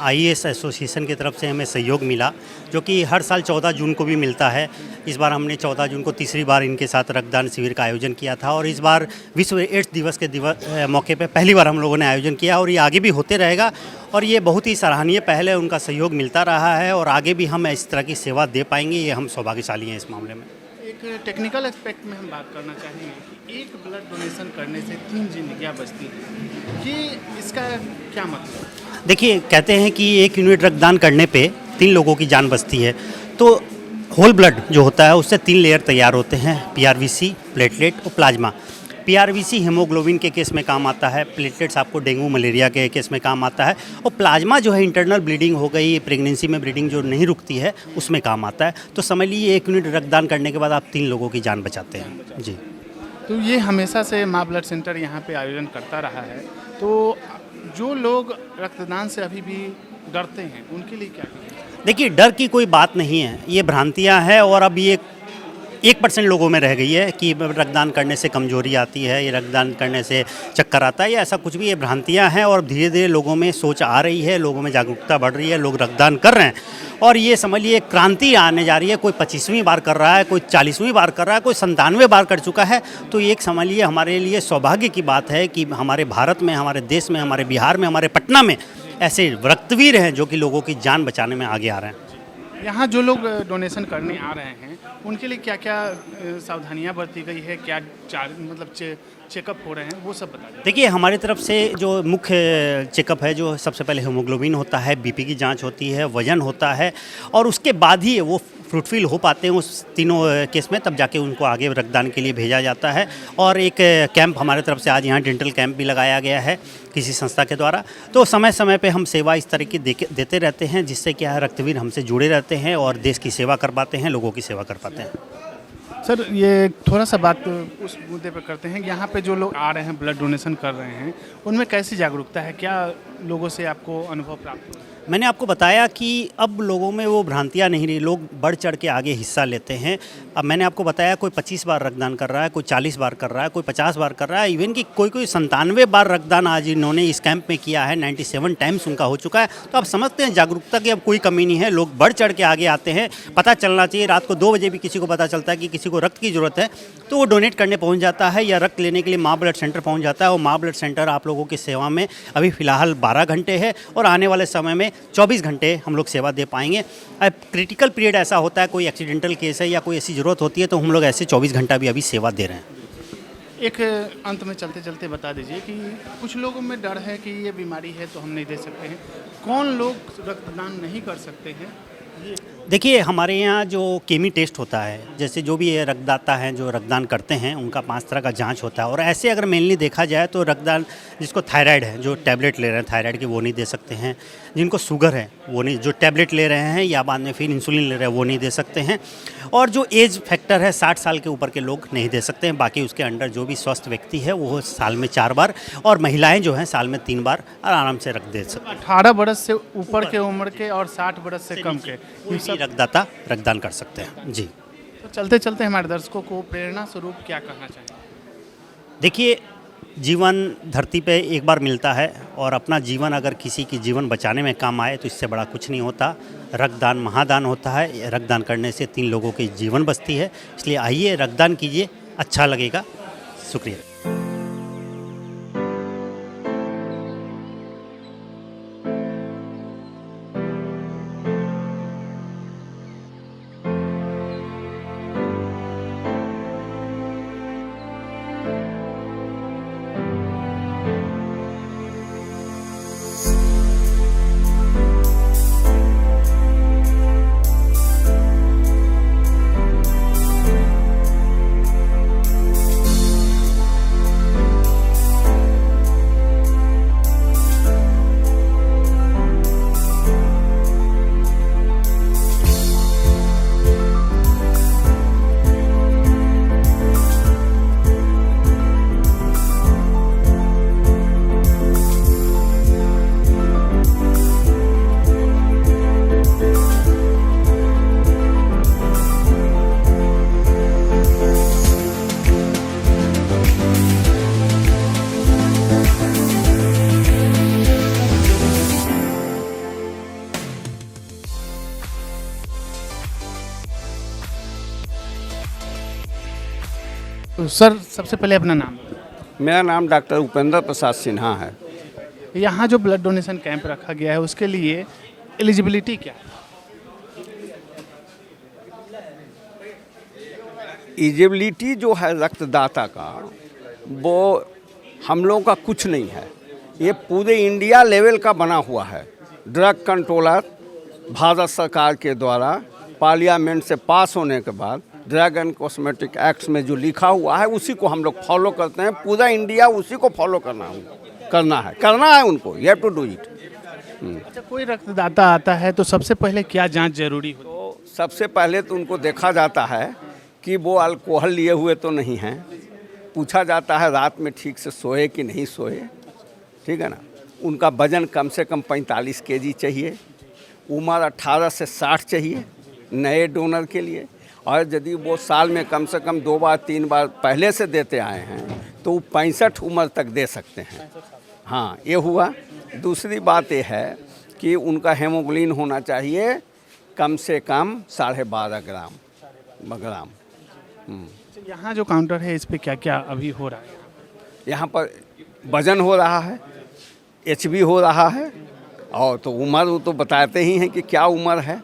आईएएस एसोसिएशन की तरफ से हमें सहयोग मिला, जो कि हर साल 14 जून को भी मिलता है। इस बार हमने 14 जून को तीसरी बार इनके साथ रक्तदान शिविर का आयोजन किया था और इस बार विश्व एड्स दिवस के मौके पे पहली बार हम लोगों ने आयोजन किया और ये आगे भी होते रहेगा और ये बहुत ही सराहनीय पहल है। उनका सहयोग मिलता रहा है और आगे भी हम इस तरह की सेवा दे पाएंगे, ये हम सौभाग्यशाली हैं इस मामले में। एक टेक्निकल एस्पेक्ट में हम बात करना चाहेंगे कि एक ब्लड डोनेशन करने से 3 जिंदगियां बचती हैं, ये इसका क्या मतलब? देखिए, कहते हैं कि 1 यूनिट रक्तदान करने पे 3 लोगों की जान बचती है। तो होल ब्लड जो होता है उससे 3 लेयर तैयार होते हैं, पीआरवीसी, प्लेटलेट और प्लाज्मा। पीआरवीसी हीमोग्लोबिन के केस में काम आता है, प्लेटलेट्स आपको डेंगू मलेरिया के केस में काम आता है और प्लाज्मा जो है इंटरनल ब्लीडिंग हो गई, प्रेगनेंसी में ब्लीडिंग जो नहीं रुकती है, उसमें काम आता है। तो समझ लीजिए 1 यूनिट रक्तदान करने के बाद आप 3 लोगों की जान बचाते हैं। जी। तो ये हमेशा से माँ ब्लड सेंटर यहाँ पे आयोजन करता रहा है। तो जो लोग रक्तदान से अभी भी डरते हैं, उनके लिए क्या कहें? देखिए, डर की कोई बात नहीं है, ये भ्रांतियाँ हैं और अब ये 1% लोगों में रह गई है कि रक्तदान करने से कमजोरी आती है, ये रक्तदान करने से चक्कर आता है, या ऐसा कुछ भी। ये भ्रांतियां हैं और धीरे धीरे लोगों में सोच आ रही है, लोगों में जागरूकता बढ़ रही है, लोग रक्तदान कर रहे हैं और ये समझ लिए क्रांति आने जा रही है। कोई 25वीं बार कर रहा है, कोई 40वीं बार कर रहा है, कोई 97 बार कर चुका है। तो ये एक समझ लिए हमारे लिए सौभाग्य की बात है कि हमारे भारत में, हमारे देश में, हमारे बिहार में, हमारे पटना में ऐसे रक्तवीर हैं जो कि लोगों की जान बचाने में आगे आ रहे हैं। यहाँ जो लोग डोनेशन करने आ रहे हैं, उनके लिए क्या क्या सावधानियाँ बरती गई है, क्या चेकअप हो रहे हैं, वो सब बता दीजिए। देखिए, हमारी तरफ से जो मुख्य चेकअप है, जो सबसे पहले हीमोग्लोबिन होता है, बीपी की जांच होती है, वजन होता है और उसके बाद ही वो फ्रूटफिल हो पाते हैं उस तीनों केस में, तब जाके उनको आगे रक्तदान के लिए भेजा जाता है। और एक कैंप हमारे तरफ से आज यहाँ डेंटल कैंप भी लगाया गया है किसी संस्था के द्वारा। तो समय समय पे हम सेवा इस तरह की देते रहते हैं, जिससे क्या है रक्तवीर हमसे जुड़े रहते हैं और देश की सेवा कर पाते हैं, लोगों की सेवा कर पाते हैं। सर, ये थोड़ा सा बात उस मुद्दे पर करते हैं, यहाँ पे जो लोग आ रहे हैं ब्लड डोनेशन कर रहे हैं, उनमें कैसी जागरूकता है, क्या लोगों से आपको अनुभव प्राप्त हुआ? मैंने आपको बताया कि अब लोगों में वो भ्रांतियां नहीं रही, लोग बढ़ चढ़ के आगे हिस्सा लेते हैं। अब मैंने आपको बताया कोई 25 बार रक्तदान कर रहा है, कोई 40 बार कर रहा है, कोई 50 बार कर रहा है, इवन कि कोई 97 बार रक्तदान आज इन्होंने इस कैंप में किया है, 97 टाइम्स उनका हो चुका है। तो आप समझते हैं जागरूकता की अब कोई कमी नहीं है, लोग बढ़ चढ़ के आगे आते हैं। पता चलना चाहिए, रात को 2 बजे भी किसी को पता चलता है कि किसी को रक्त की ज़रूरत है तो वो डोनेट करने पहुँच जाता है या रक्त लेने के लिए माँ ब्लड सेंटर पहुँच जाता है। और माँ ब्लड सेंटर आप लोगों की सेवा में अभी फ़िलहाल 12 घंटे है और आने वाले समय में 24 घंटे हम लोग सेवा दे पाएंगे। अब क्रिटिकल पीरियड ऐसा होता है, कोई एक्सीडेंटल केस है या कोई ऐसी ज़रूरत होती है, तो हम लोग ऐसे 24 घंटा भी अभी सेवा दे रहे हैं। एक अंत में चलते चलते बता दीजिए कि कुछ लोगों में डर है कि ये बीमारी है तो हम नहीं दे सकते हैं, कौन लोग रक्तदान नहीं कर सकते हैं? देखिए, हमारे यहाँ जो केमी टेस्ट होता है, जैसे जो भी ये रक्तदाता हैं जो रक्तदान करते हैं, उनका 5 तरह का जांच होता है। और ऐसे अगर मेनली देखा जाए तो रक्तदान, जिसको थायराइड है, जो टैबलेट ले रहे हैं थायराइड की, वो नहीं दे सकते हैं। जिनको शुगर है वो नहीं, जो टैबलेट ले रहे हैं या बाद में फिर इंसुलिन ले रहे हैं वो नहीं दे सकते हैं। और जो एज फैक्टर है 60 साल के ऊपर के लोग नहीं दे सकते हैं। बाकी उसके अंडर जो भी स्वस्थ व्यक्ति है वो साल में 4 बार और महिलाएँ जो हैं साल में 3 बार आराम से रक्त दे सकते हैं। 18 बरस से ऊपर के उम्र के और 60 बरस से कम के रक्तदाता रक्तदान कर सकते हैं। जी। तो चलते चलते हमारे दर्शकों को प्रेरणा स्वरूप क्या कहना चाहिए? देखिए, जीवन धरती पे एक बार मिलता है और अपना जीवन अगर किसी की जीवन बचाने में काम आए तो इससे बड़ा कुछ नहीं होता। रक्तदान महादान होता है। रक्तदान करने से 3 लोगों की जीवन बचती है। इसलिए आइए रक्तदान कीजिए, अच्छा लगेगा। शुक्रिया। तो सर सबसे पहले अपना नाम। मेरा नाम डॉक्टर उपेंद्र प्रसाद सिन्हा है। यहाँ जो ब्लड डोनेशन कैंप रखा गया है उसके लिए एलिजिबिलिटी क्या है? एलिजिबिलिटी जो है रक्तदाता का वो हम लोगों का कुछ नहीं है। ये पूरे इंडिया लेवल का बना हुआ है। ड्रग कंट्रोलर भारत सरकार के द्वारा पार्लियामेंट से पास होने के बाद ड्रग एंड कॉस्मेटिक एक्ट में जो लिखा हुआ है उसी को हम लोग फॉलो करते हैं। पूरा इंडिया उसी को फॉलो करना है उनको। You have to do it. अच्छा, कोई रक्तदाता आता है तो सबसे पहले क्या जांच जरूरी होती है? तो सबसे पहले तो उनको देखा जाता है कि वो अल्कोहल लिए हुए तो नहीं हैं। पूछा जाता है रात में ठीक से सोए कि नहीं सोए, ठीक है ना। उनका वजन कम से कम 45 केजी चाहिए। उम्र 18 से 60 चाहिए नए डोनर के लिए। और यदि वो साल में कम से कम 2 बार 3 बार पहले से देते आए हैं तो वो 65 उम्र तक दे सकते हैं। हाँ, ये हुआ। दूसरी बात ये है कि उनका हेमोग्लोबिन होना चाहिए कम से कम 12.5 ग्राम। यहाँ जो काउंटर है इस पे क्या क्या अभी हो रहा है? यहाँ पर वजन हो रहा है, HB हो रहा है, और तो उम्र वो तो बताते ही हैं कि क्या उम्र है।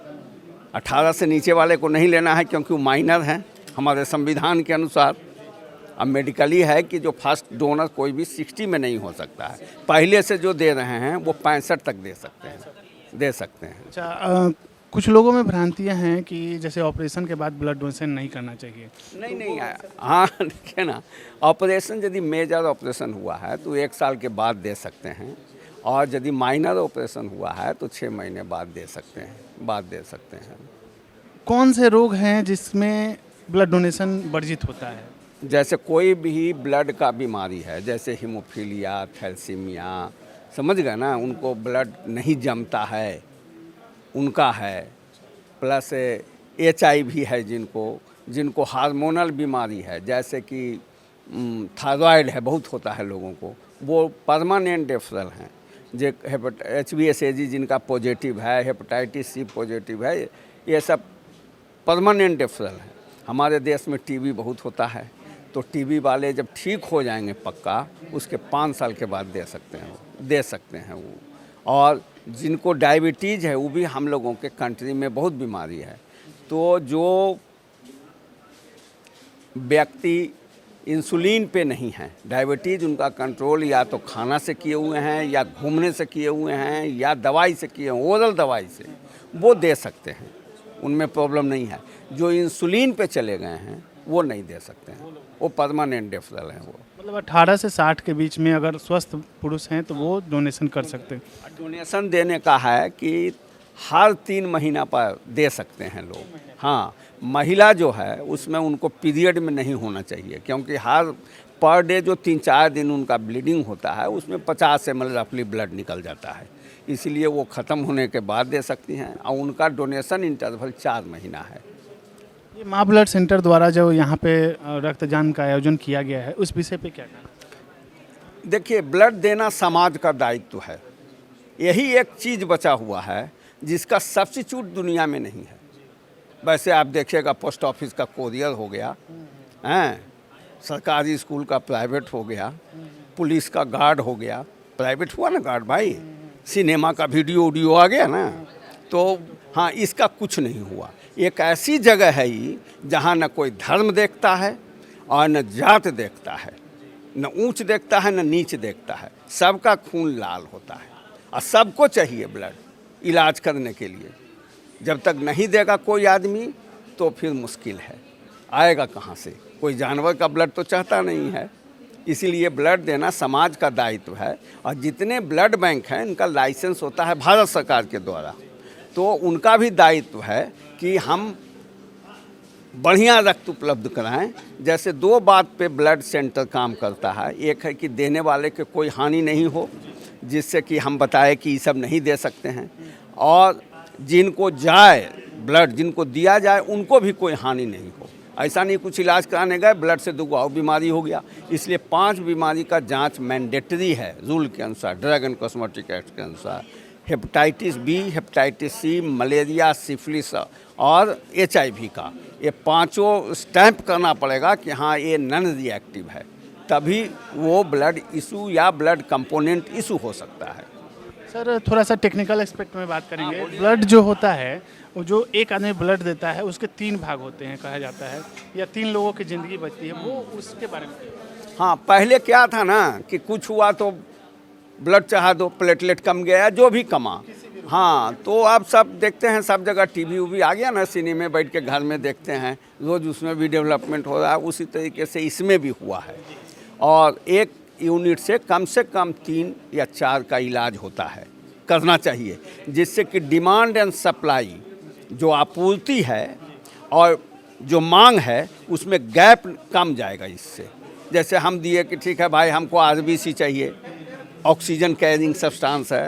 18 से नीचे वाले को नहीं लेना है क्योंकि वो माइनर हैं हमारे संविधान के अनुसार। अब मेडिकली है कि जो फर्स्ट डोनर कोई भी 60 में नहीं हो सकता है। पहले से जो दे रहे हैं वो 65 तक दे सकते हैं। अच्छा, कुछ लोगों में भ्रांतियां हैं कि जैसे ऑपरेशन के बाद ब्लड डोनेशन नहीं करना चाहिए। नहीं, हाँ देखिए ना, ऑपरेशन यदि मेजर ऑपरेशन हुआ है तो 1 साल के बाद दे सकते हैं, और यदि माइनर ऑपरेशन हुआ है तो 6 महीने बाद दे सकते हैं। कौन से रोग हैं जिसमें ब्लड डोनेशन वर्जित होता है? जैसे कोई भी ब्लड का बीमारी है, जैसे हीमोफीलिया, थैलेसीमिया, समझ गए ना, उनको ब्लड नहीं जमता है, उनका है। प्लस HIV है जिनको हार्मोनल बीमारी है, जैसे कि थायराइड है, बहुत होता है लोगों को, वो परमानेंट रेफरल हैं। जो HbSAg जिनका पॉजिटिव है, हेपेटाइटिस C पॉजिटिव है, ये सब परमानेंट रेफरल है। हमारे देश में TB बहुत होता है, तो TB वाले जब ठीक हो जाएंगे पक्का, उसके 5 साल के बाद दे सकते हैं वो। और जिनको डायबिटीज़ है वो भी हम लोगों के कंट्री में बहुत बीमारी है। तो जो व्यक्ति इंसुलिन पे नहीं है, डायबिटीज़ उनका कंट्रोल या तो खाना से किए हुए हैं, या घूमने से किए हुए हैं, या दवाई से किए हैं, ओरल दवाई से, वो दे सकते हैं, उनमें प्रॉब्लम नहीं है। जो इंसुलिन पे चले गए हैं वो नहीं दे सकते हैं, वो परमानेंट रेफरल हैं। वो मतलब 18 से 60 के बीच में अगर स्वस्थ पुरुष हैं तो वो डोनेशन कर सकते हैं। डोनेशन देने का है कि हर 3 महीना पर दे सकते हैं लोग। हाँ, महिला जो है उसमें उनको पीरियड में नहीं होना चाहिए, क्योंकि हर पर डे जो 3-4 दिन उनका ब्लीडिंग होता है उसमें 50 ml रफली ब्लड निकल जाता है। इसलिए वो ख़त्म होने के बाद दे सकती हैं, और उनका डोनेशन इंटरवल 4 महीना है। ये माँ ब्लड सेंटर द्वारा जो यहाँ पे रक्तदान का आयोजन किया गया है उस विषय पे क्या कहना? देखिए, ब्लड देना समाज का दायित्व है। यही एक चीज़ बचा हुआ है जिसका सब्स्टिट्यूट दुनिया में नहीं है। वैसे आप देखिएगा, पोस्ट ऑफिस का कोरियर हो गया, हैं, सरकारी स्कूल का प्राइवेट हो गया, पुलिस का गार्ड हो गया, प्राइवेट हुआ ना गार्ड भाई, सिनेमा का वीडियो आ गया ना। तो हाँ, इसका कुछ नहीं हुआ। एक ऐसी जगह है ये जहाँ न कोई धर्म देखता है और न जात देखता है, न ऊंच देखता है न नीच देखता है। सबका खून लाल होता है और सबको चाहिए ब्लड इलाज करने के लिए। जब तक नहीं देगा कोई आदमी तो फिर मुश्किल है, आएगा कहाँ से? कोई जानवर का ब्लड तो चाहता नहीं है। इसीलिए ब्लड देना समाज का दायित्व है। और जितने ब्लड बैंक हैं इनका लाइसेंस होता है भारत सरकार के द्वारा, तो उनका भी दायित्व है कि हम बढ़िया रक्त उपलब्ध कराएं। जैसे दो बात पे ब्लड सेंटर काम करता है। एक है कि देने वाले के कोई हानि नहीं हो, जिससे कि हम बताएं कि ये सब नहीं दे सकते हैं, और जिनको जाए ब्लड, जिनको दिया जाए उनको भी कोई हानि नहीं हो। ऐसा नहीं कुछ इलाज कराने गए ब्लड से दुगो और बीमारी हो गया। इसलिए 5 बीमारी का जांच मैंडेटरी है रूल के अनुसार, ड्रग एंड कॉस्मेटिक एक्ट के अनुसार। Hepatitis B, hepatitis C, malaria, syphilis और HIV का, ये 5 स्टैंप करना पड़ेगा कि हाँ ये नॉन रिएक्टिव है, तभी वो ब्लड इशू या ब्लड कंपोनेंट इशू हो सकता है। सर, थोड़ा सा टेक्निकल एस्पेक्ट में बात करेंगे। ब्लड जो होता है, वो जो एक आदमी ब्लड देता है उसके 3 भाग होते हैं कहा जाता है, या 3 लोगों की ज़िंदगी बचती है, वो उसके बारे में। हाँ, पहले क्या था ना कि कुछ हुआ तो ब्लड चढ़ा दो, प्लेटलेट कम गया, जो भी कमा। हाँ, तो आप सब देखते हैं, सब जगह टीवी उवी आ गया ना, सिनेमा में बैठ के घर में देखते हैं, रोज़ उसमें भी डेवलपमेंट हो रहा है। उसी तरीके से इसमें भी हुआ है। और एक यूनिट से कम 3 या 4 का इलाज होता है, करना चाहिए, जिससे कि डिमांड एंड सप्लाई, जो आपूर्ति है और जो मांग है, उसमें गैप कम जाएगा इससे। जैसे हम दिए कि ठीक है भाई, हमको RBC चाहिए, ऑक्सीजन कैरिंग सब्सटेंस है,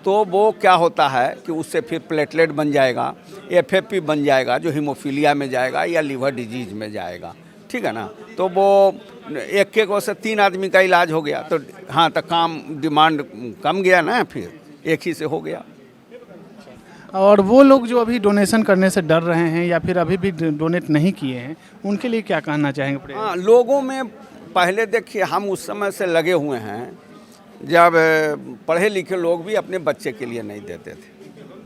तो वो क्या होता है कि उससे फिर प्लेटलेट बन जाएगा, FFP बन जाएगा, जो हीमोफीलिया में जाएगा या लीवर डिजीज में जाएगा, ठीक है ना। तो वो एक से 3 आदमी का इलाज हो गया, तो हाँ, तो काम डिमांड कम गया ना, फिर एक ही से हो गया। और वो लोग जो अभी डोनेशन करने से डर रहे हैं या फिर अभी भी डोनेट नहीं किए हैं, उनके लिए क्या कहना चाहेंगे? हाँ, लोगों में पहले देखिए, हम उस समय से लगे हुए हैं जब पढ़े लिखे लोग भी अपने बच्चे के लिए नहीं देते थे,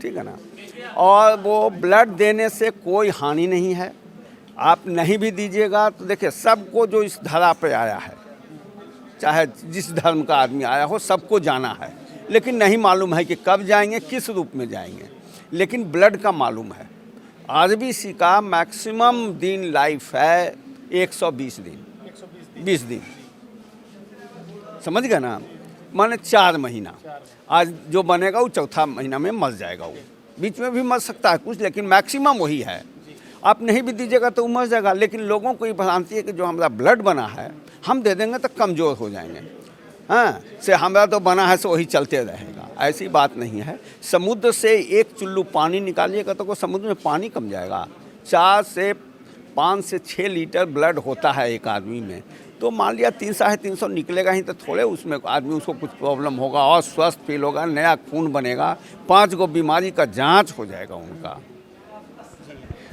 ठीक है ना। और वो ब्लड देने से कोई हानि नहीं है। आप नहीं भी दीजिएगा तो देखिए, सबको जो इस धरा पे आया है, चाहे जिस धर्म का आदमी आया हो, सबको जाना है, लेकिन नहीं मालूम है कि कब जाएंगे, किस रूप में जाएंगे। लेकिन ब्लड का मालूम है। RBC का मैक्सिमम दिन लाइफ है 120 दिन, 20 दिन, समझ गए ना, माने 4 महीना। आज जो बनेगा वो 4था महीना में मर जाएगा, वो बीच में भी मर सकता है कुछ, लेकिन मैक्सिमम वही है। आप नहीं भी दीजिएगा तो मर जाएगा। लेकिन लोगों को ये भ्रांति है कि जो हमारा ब्लड बना है हम दे देंगे तो कमज़ोर हो जाएंगे, हाँ, से हमारा तो बना है सो वही चलते रहेगा। ऐसी बात नहीं है। समुद्र से 1 चुल्लू पानी निकालिएगा तो समुद्र में पानी कम जाएगा। 4 से 5 से 6 लीटर ब्लड होता है एक आदमी में, तो मान लिया 300-350 निकलेगा ही, तो थोड़े उसमें आदमी उसको कुछ प्रॉब्लम होगा और स्वस्थ फील होगा, नया खून बनेगा, 5 गो बीमारी का जांच हो जाएगा उनका।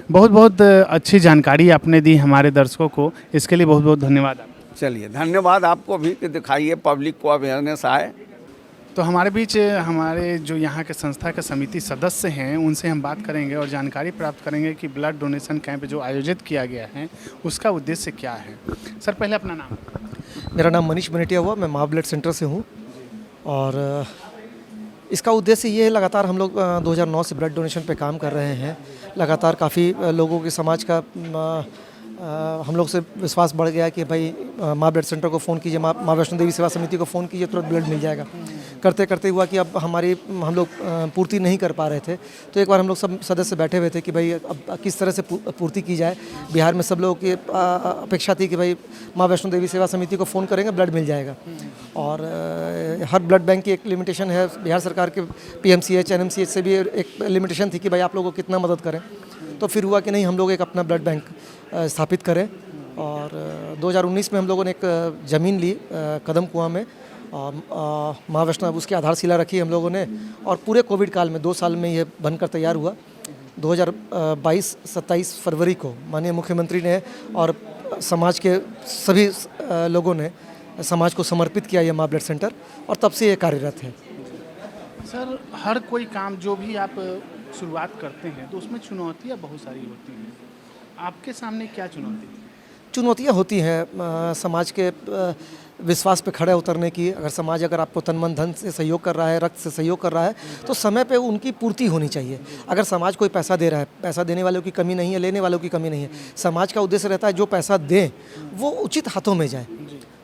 बहुत बहुत अच्छी जानकारी आपने दी हमारे दर्शकों को, इसके लिए बहुत बहुत धन्यवाद। चलिए, धन्यवाद आपको भी कि दिखाइए, पब्लिक को अवेयरनेस आए। तो हमारे बीच हमारे जो यहाँ के संस्था के समिति सदस्य हैं, उनसे हम बात करेंगे और जानकारी प्राप्त करेंगे कि ब्लड डोनेशन कैंप जो आयोजित किया गया है उसका उद्देश्य क्या है। सर, पहले अपना नाम। मेरा नाम मनीष बनेटिया हुआ, मैं माँ ब्लड सेंटर से हूँ। और इसका उद्देश्य ये है, लगातार हम लोग 2009 से ब्लड डोनेशन पे काम कर रहे हैं। लगातार काफ़ी लोगों के समाज का हम लोग से विश्वास बढ़ गया कि भाई माँ ब्लड सेंटर को फ़ोन कीजिए, माँ वैष्णो देवी सेवा समिति को फ़ोन कीजिए, तुरंत ब्लड मिल जाएगा। करते करते हुआ कि अब हम लोग पूर्ति नहीं कर पा रहे थे, तो एक बार हम लोग सब सदस्य बैठे हुए थे कि भाई अब किस तरह से पूर्ति की जाए। बिहार में सब लोगों की अपेक्षा थी कि भाई माँ वैष्णो देवी सेवा समिति को फ़ोन करेंगे, ब्लड मिल जाएगा। और हर ब्लड बैंक की एक लिमिटेशन है। बिहार सरकार के PMCH NMCH से भी एक लिमिटेशन थी कि भाई आप लोगों को कितना मदद करें। तो फिर हुआ कि नहीं, हम लोग एक अपना ब्लड बैंक स्थापित करें और 2019 में हम लोगों ने एक ज़मीन ली कदम कुआं में, माँ वैष्णो उसकी आधारशिला रखी हम लोगों ने, और पूरे कोविड काल में 2 साल में ये बनकर तैयार हुआ। 2022-27 फरवरी को माननीय मुख्यमंत्री ने और समाज के सभी लोगों ने समाज को समर्पित किया ये माँ ब्लड सेंटर, और तब से ये कार्यरत है। सर, हर कोई काम जो भी आप शुरुआत करते हैं तो उसमें चुनौतियाँ बहुत सारी होती हैं, आपके सामने क्या चुनौती है? चुनौतियाँ होती हैं समाज के विश्वास पे खड़े उतरने की। अगर समाज अगर आपको तन मन धन से सहयोग कर रहा है, रक्त से सहयोग कर रहा है, तो समय पे उनकी पूर्ति होनी चाहिए। अगर समाज कोई पैसा दे रहा है, पैसा देने वालों की कमी नहीं है, लेने वालों की कमी नहीं है। समाज का उद्देश्य रहता है जो पैसा दें वो उचित हाथों में जाए।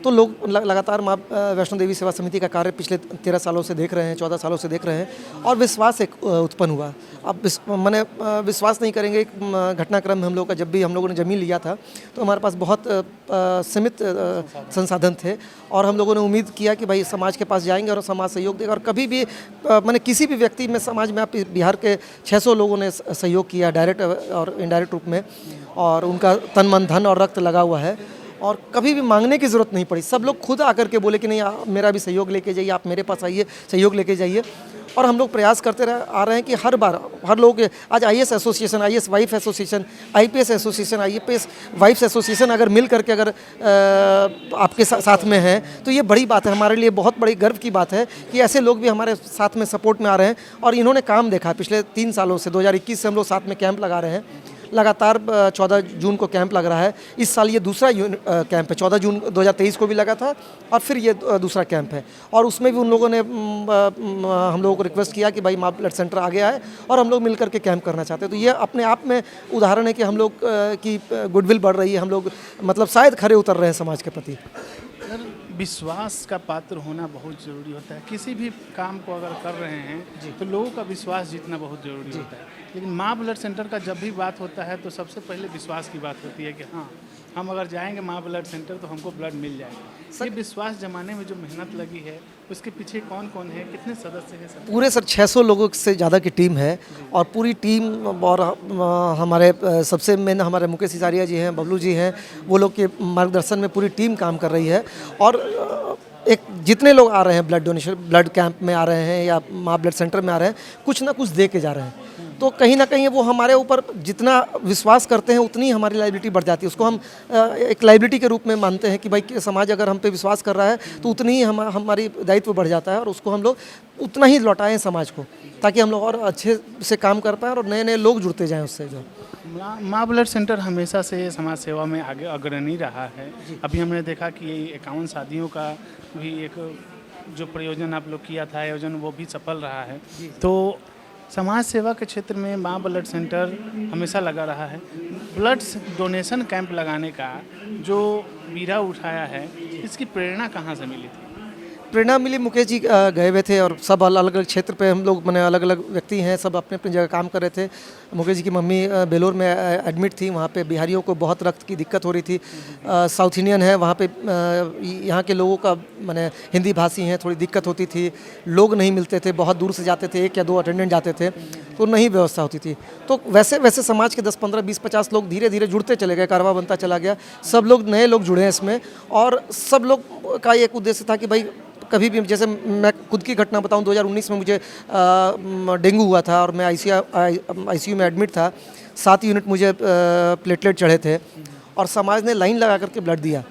तो लोग लगातार माँ वैष्णो देवी सेवा समिति का कार्य पिछले 13 सालों से देख रहे हैं, 14 सालों से देख रहे हैं, और विश्वास एक उत्पन्न हुआ। अब मैंने विश्वास नहीं करेंगे, एक घटनाक्रम में हम लोग का जब भी हम लोगों ने ज़मीन लिया था तो हमारे पास बहुत सीमित संसाधन थे, और हम लोगों ने उम्मीद किया कि भाई समाज के पास जाएंगे और समाज सहयोग देगा। और कभी भी मैंने किसी भी व्यक्ति में समाज में आप बिहार के 600 लोगों ने सहयोग किया डायरेक्ट और इनडायरेक्ट रूप में, और उनका तन मन धन और रक्त लगा हुआ है, और कभी भी मांगने की ज़रूरत नहीं पड़ी। सब लोग खुद आकर के बोले कि नहीं मेरा भी सहयोग लेके जाइए, आप मेरे पास आइए, सहयोग लेके जाइए। और हम लोग प्रयास करते आ रहे हैं कि हर बार हर लोग, आज IAS association, IAS wife association, IPS association, IPS wives association अगर मिल करके अगर आपके साथ में हैं तो ये बड़ी बात है, हमारे लिए बहुत बड़ी गर्व की बात है कि ऐसे लोग भी हमारे साथ में सपोर्ट में आ रहे हैं। और इन्होंने काम देखा पिछले 3 सालों से, 2021 से हम लोग साथ में कैंप लगा रहे हैं। लगातार 14 जून को कैंप लग रहा है। इस साल ये दूसरा कैंप है, 14 जून 2023 को भी लगा था, और फिर ये दूसरा कैंप है। और उसमें भी उन लोगों ने हम लोगों को रिक्वेस्ट किया कि भाई माँ ब्लड सेंटर आगे आए और हम लोग मिल करके कैंप करना चाहते हैं। तो ये अपने आप में उदाहरण है कि हम लोग की गुडविल बढ़ रही है, हम लोग मतलब शायद खरे उतर रहे हैं समाज के प्रति। विश्वास का पात्र होना बहुत ज़रूरी होता है। किसी भी काम को अगर कर रहे हैं तो लोगों का विश्वास जीतना बहुत ज़रूरी होता है। लेकिन माँ ब्लड सेंटर का जब भी बात होता है तो सबसे पहले विश्वास की बात होती है कि हाँ, हम अगर जाएंगे माँ ब्लड सेंटर तो हमको ब्लड मिल जाएगा। ये विश्वास जमाने में जो मेहनत लगी है उसके पीछे कौन कौन है, कितने सदस्य हैं सर? पूरे सर 600 लोगों से ज़्यादा की टीम है, और पूरी टीम, और हमारे सबसे मेन हमारे मुकेश सिसारिया जी हैं, बबलू जी हैं, वो लोग के मार्गदर्शन में पूरी टीम काम कर रही है। और एक जितने लोग आ रहे हैं ब्लड डोनेशन, ब्लड कैंप में आ रहे हैं या माँ ब्लड सेंटर में आ रहे हैं, कुछ ना कुछ दे के जा रहे हैं। तो कहीं ना कहीं वो हमारे ऊपर जितना विश्वास करते हैं उतनी हमारी लायबिलिटी बढ़ जाती है। उसको हम एक लायबिलिटी के रूप में मानते हैं कि भाई समाज अगर हम पे विश्वास कर रहा है तो उतनी ही हमारी दायित्व बढ़ जाता है, और उसको हम लोग उतना ही लौटाएं समाज को, ताकि हम लोग और अच्छे से काम कर पाएँ और नए नए लोग जुड़ते जाएँ उससे। जो माँ ब्लड सेंटर हमेशा से समाज सेवा में आगे अग्रणी रहा है। अभी हमने देखा कि 51 शादियों का भी एक जो प्रयोजन आप लोग किया था, आयोजन, वो भी सफल रहा है। तो समाज सेवा के क्षेत्र में माँ ब्लड सेंटर हमेशा लगा रहा है। ब्लड डोनेशन कैंप लगाने का जो बीड़ा उठाया है, इसकी प्रेरणा कहाँ से मिली थी? प्रेरणा मिली, मुकेश जी गए हुए थे, और सब अलग अलग क्षेत्र पे हम लोग, मैंने अलग अलग व्यक्ति हैं, सब अपने अपनी जगह काम कर रहे थे। मुकेश जी की मम्मी बेलोर में एडमिट थी, वहाँ पे बिहारियों को बहुत रक्त की दिक्कत हो रही थी। साउथ इंडियन है वहाँ पे, यहाँ के लोगों का मैंने हिंदी भाषी हैं, थोड़ी दिक्कत होती थी, लोग नहीं मिलते थे, बहुत दूर से जाते थे, 1 या 2 अटेंडेंट जाते थे, तो नहीं व्यवस्था होती थी। तो वैसे वैसे समाज के 10, 15, 20, 50 लोग धीरे धीरे जुड़ते चले गए, कारवा बनता चला गया। सब लोग नए लोग जुड़े हैं इसमें, और सब लोग का एक उद्देश्य था कि भाई कभी भी, जैसे मैं खुद की घटना बताऊं, 2019 में मुझे डेंगू हुआ था और मैं आईसीयू में एडमिट था। 7 यूनिट मुझे प्लेटलेट चढ़े थे, और समाज ने लाइन लगा करके ब्लड दिया,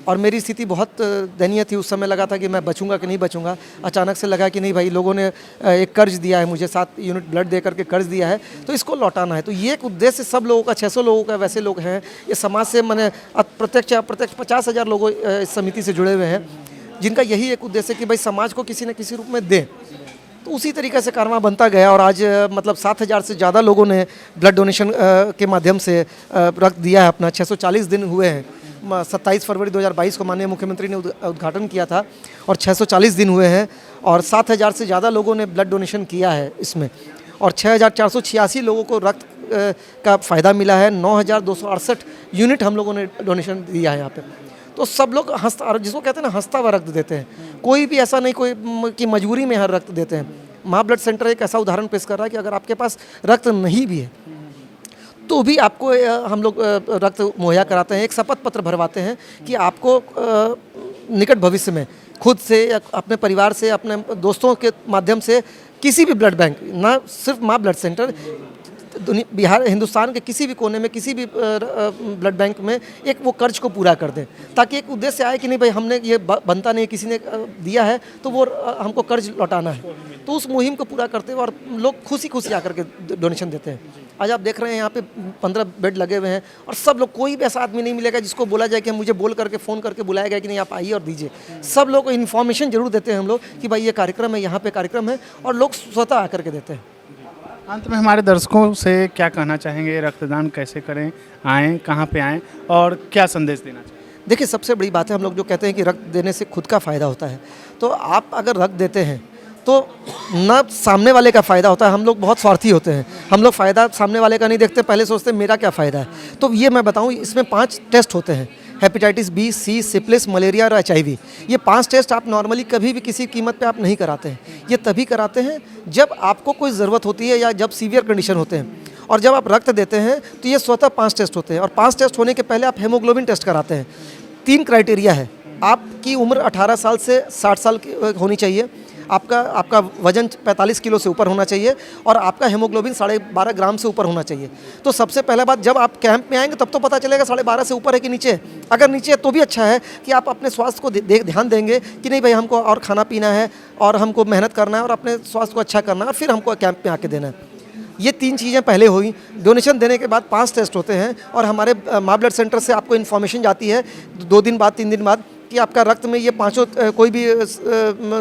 और मेरी स्थिति बहुत दयनीय थी। उस समय लगा था कि मैं बचूंगा कि नहीं बचूंगा। अचानक से लगा कि नहीं भाई, लोगों ने एक कर्ज दिया है मुझे, 7 यूनिट ब्लड दे करके कर्ज दिया है, तो इसको लौटाना है। तो ये एक उद्देश्य सब लोगों का, 600 लोगों का वैसे लोग हैं। ये समाज से मैंने प्रत्यक्ष 50,000 लोग इस समिति से जुड़े हुए हैं, जिनका यही एक उद्देश्य है कि भाई समाज को किसी न किसी रूप में दें। तो उसी तरीके से कारवां बनता गया, और आज मतलब 7,000 से ज़्यादा लोगों ने ब्लड डोनेशन के माध्यम से रक्त दिया है अपना। 640 दिन हुए हैं। 27 फरवरी 2022 को माननीय मुख्यमंत्री ने उद्घाटन किया था, और 640 दिन हुए हैं, और 7,000 से ज़्यादा लोगों ने ब्लड डोनेशन किया है इसमें, और 6,486 लोगों को रक्त का फ़ायदा मिला है। 9,268 यूनिट हम लोगों ने डोनेशन दिया है यहाँ पे। तो सब लोग हंसता, जिसको कहते हैं ना, हंसता हुआ रक्त देते हैं। कोई भी ऐसा नहीं कोई कि मजबूरी में हर रक्त देते हैं। माँ ब्लड सेंटर एक ऐसा उदाहरण पेश कर रहा है कि अगर आपके पास रक्त नहीं भी है तो भी आपको हम लोग रक्त मुहैया कराते हैं। एक शपथ पत्र भरवाते हैं कि आपको निकट भविष्य में खुद से या अपने परिवार से, अपने दोस्तों के माध्यम से किसी भी ब्लड बैंक, ना सिर्फ माँ ब्लड सेंटर, बिहार हिंदुस्तान के किसी भी कोने में किसी भी ब्लड बैंक में एक वो कर्ज को पूरा कर दें, ताकि एक उद्देश्य आए कि नहीं भाई हमने ये बनता नहीं, किसी ने दिया है तो वो हमको कर्ज लौटाना है। तो उस मुहिम को पूरा करते हुए और लोग खुशी खुशी आकर के डोनेशन देते हैं। आज आप देख रहे हैं यहाँ पे 15 बेड लगे हुए हैं और सब लोग, कोई भी ऐसा आदमी नहीं मिलेगा जिसको बोला जाए कि मुझे बोल करके फ़ोन करके बुलाया गया कि नहीं आप आइए और दीजिए। सब लोग को इन्फॉर्मेशन जरूर देते हैं हम लोग कि भाई ये कार्यक्रम है, यहाँ पे कार्यक्रम है, और लोग स्वतः आकर के देते हैं। अंत में हमारे दर्शकों से क्या कहना चाहेंगे, रक्तदान कैसे करें, आएँ, कहाँ पे आएँ और क्या संदेश देना चाहिए? देखिए, सबसे बड़ी बात है, हम लोग जो कहते हैं कि रक्त देने से खुद का फ़ायदा होता है, तो आप अगर रक्त देते हैं तो ना सामने वाले का फ़ायदा होता है। हम लोग बहुत स्वार्थी होते हैं, हम लोग फ़ायदा सामने वाले का नहीं देखते, पहले सोचते हैं मेरा क्या फ़ायदा है। तो ये मैं बताऊँ, इसमें 5 टेस्ट होते हैं, हेपेटाइटिस बी, सी, सिफिलिस, मलेरिया और HIV। ये 5 टेस्ट आप नॉर्मली कभी भी किसी कीमत पे आप नहीं कराते हैं। ये तभी कराते हैं जब आपको कोई ज़रूरत होती है या जब सीवियर कंडीशन होते हैं। और जब आप रक्त देते हैं तो ये स्वतः 5 टेस्ट होते हैं, और 5 टेस्ट होने के पहले आप हेमोग्लोबिन टेस्ट कराते हैं। 3 क्राइटेरिया है, आपकी उम्र 18 साल से 60 साल की होनी चाहिए, आपका वजन 45 किलो से ऊपर होना चाहिए, और आपका हेमोग्लोबिन 12.5 ग्राम से ऊपर होना चाहिए। तो सबसे पहले बात, जब आप कैंप में आएंगे तब तो पता चलेगा 12.5 से ऊपर है कि नीचे। अगर नीचे है तो भी अच्छा है कि आप अपने स्वास्थ्य को ध्यान देंगे कि नहीं भाई हमको और खाना पीना है और हमको मेहनत करना है और अपने स्वास्थ्य को अच्छा करना है, और फिर हमको कैंप में आके देना है। ये 3 चीज़ें पहले हुई। डोनेशन देने के बाद 5 टेस्ट होते हैं, और हमारे माँ ब्लड सेंटर से आपको इन्फॉर्मेशन जाती है 2 दिन बाद, 3 दिन बाद, कि आपका रक्त में ये 5 कोई भी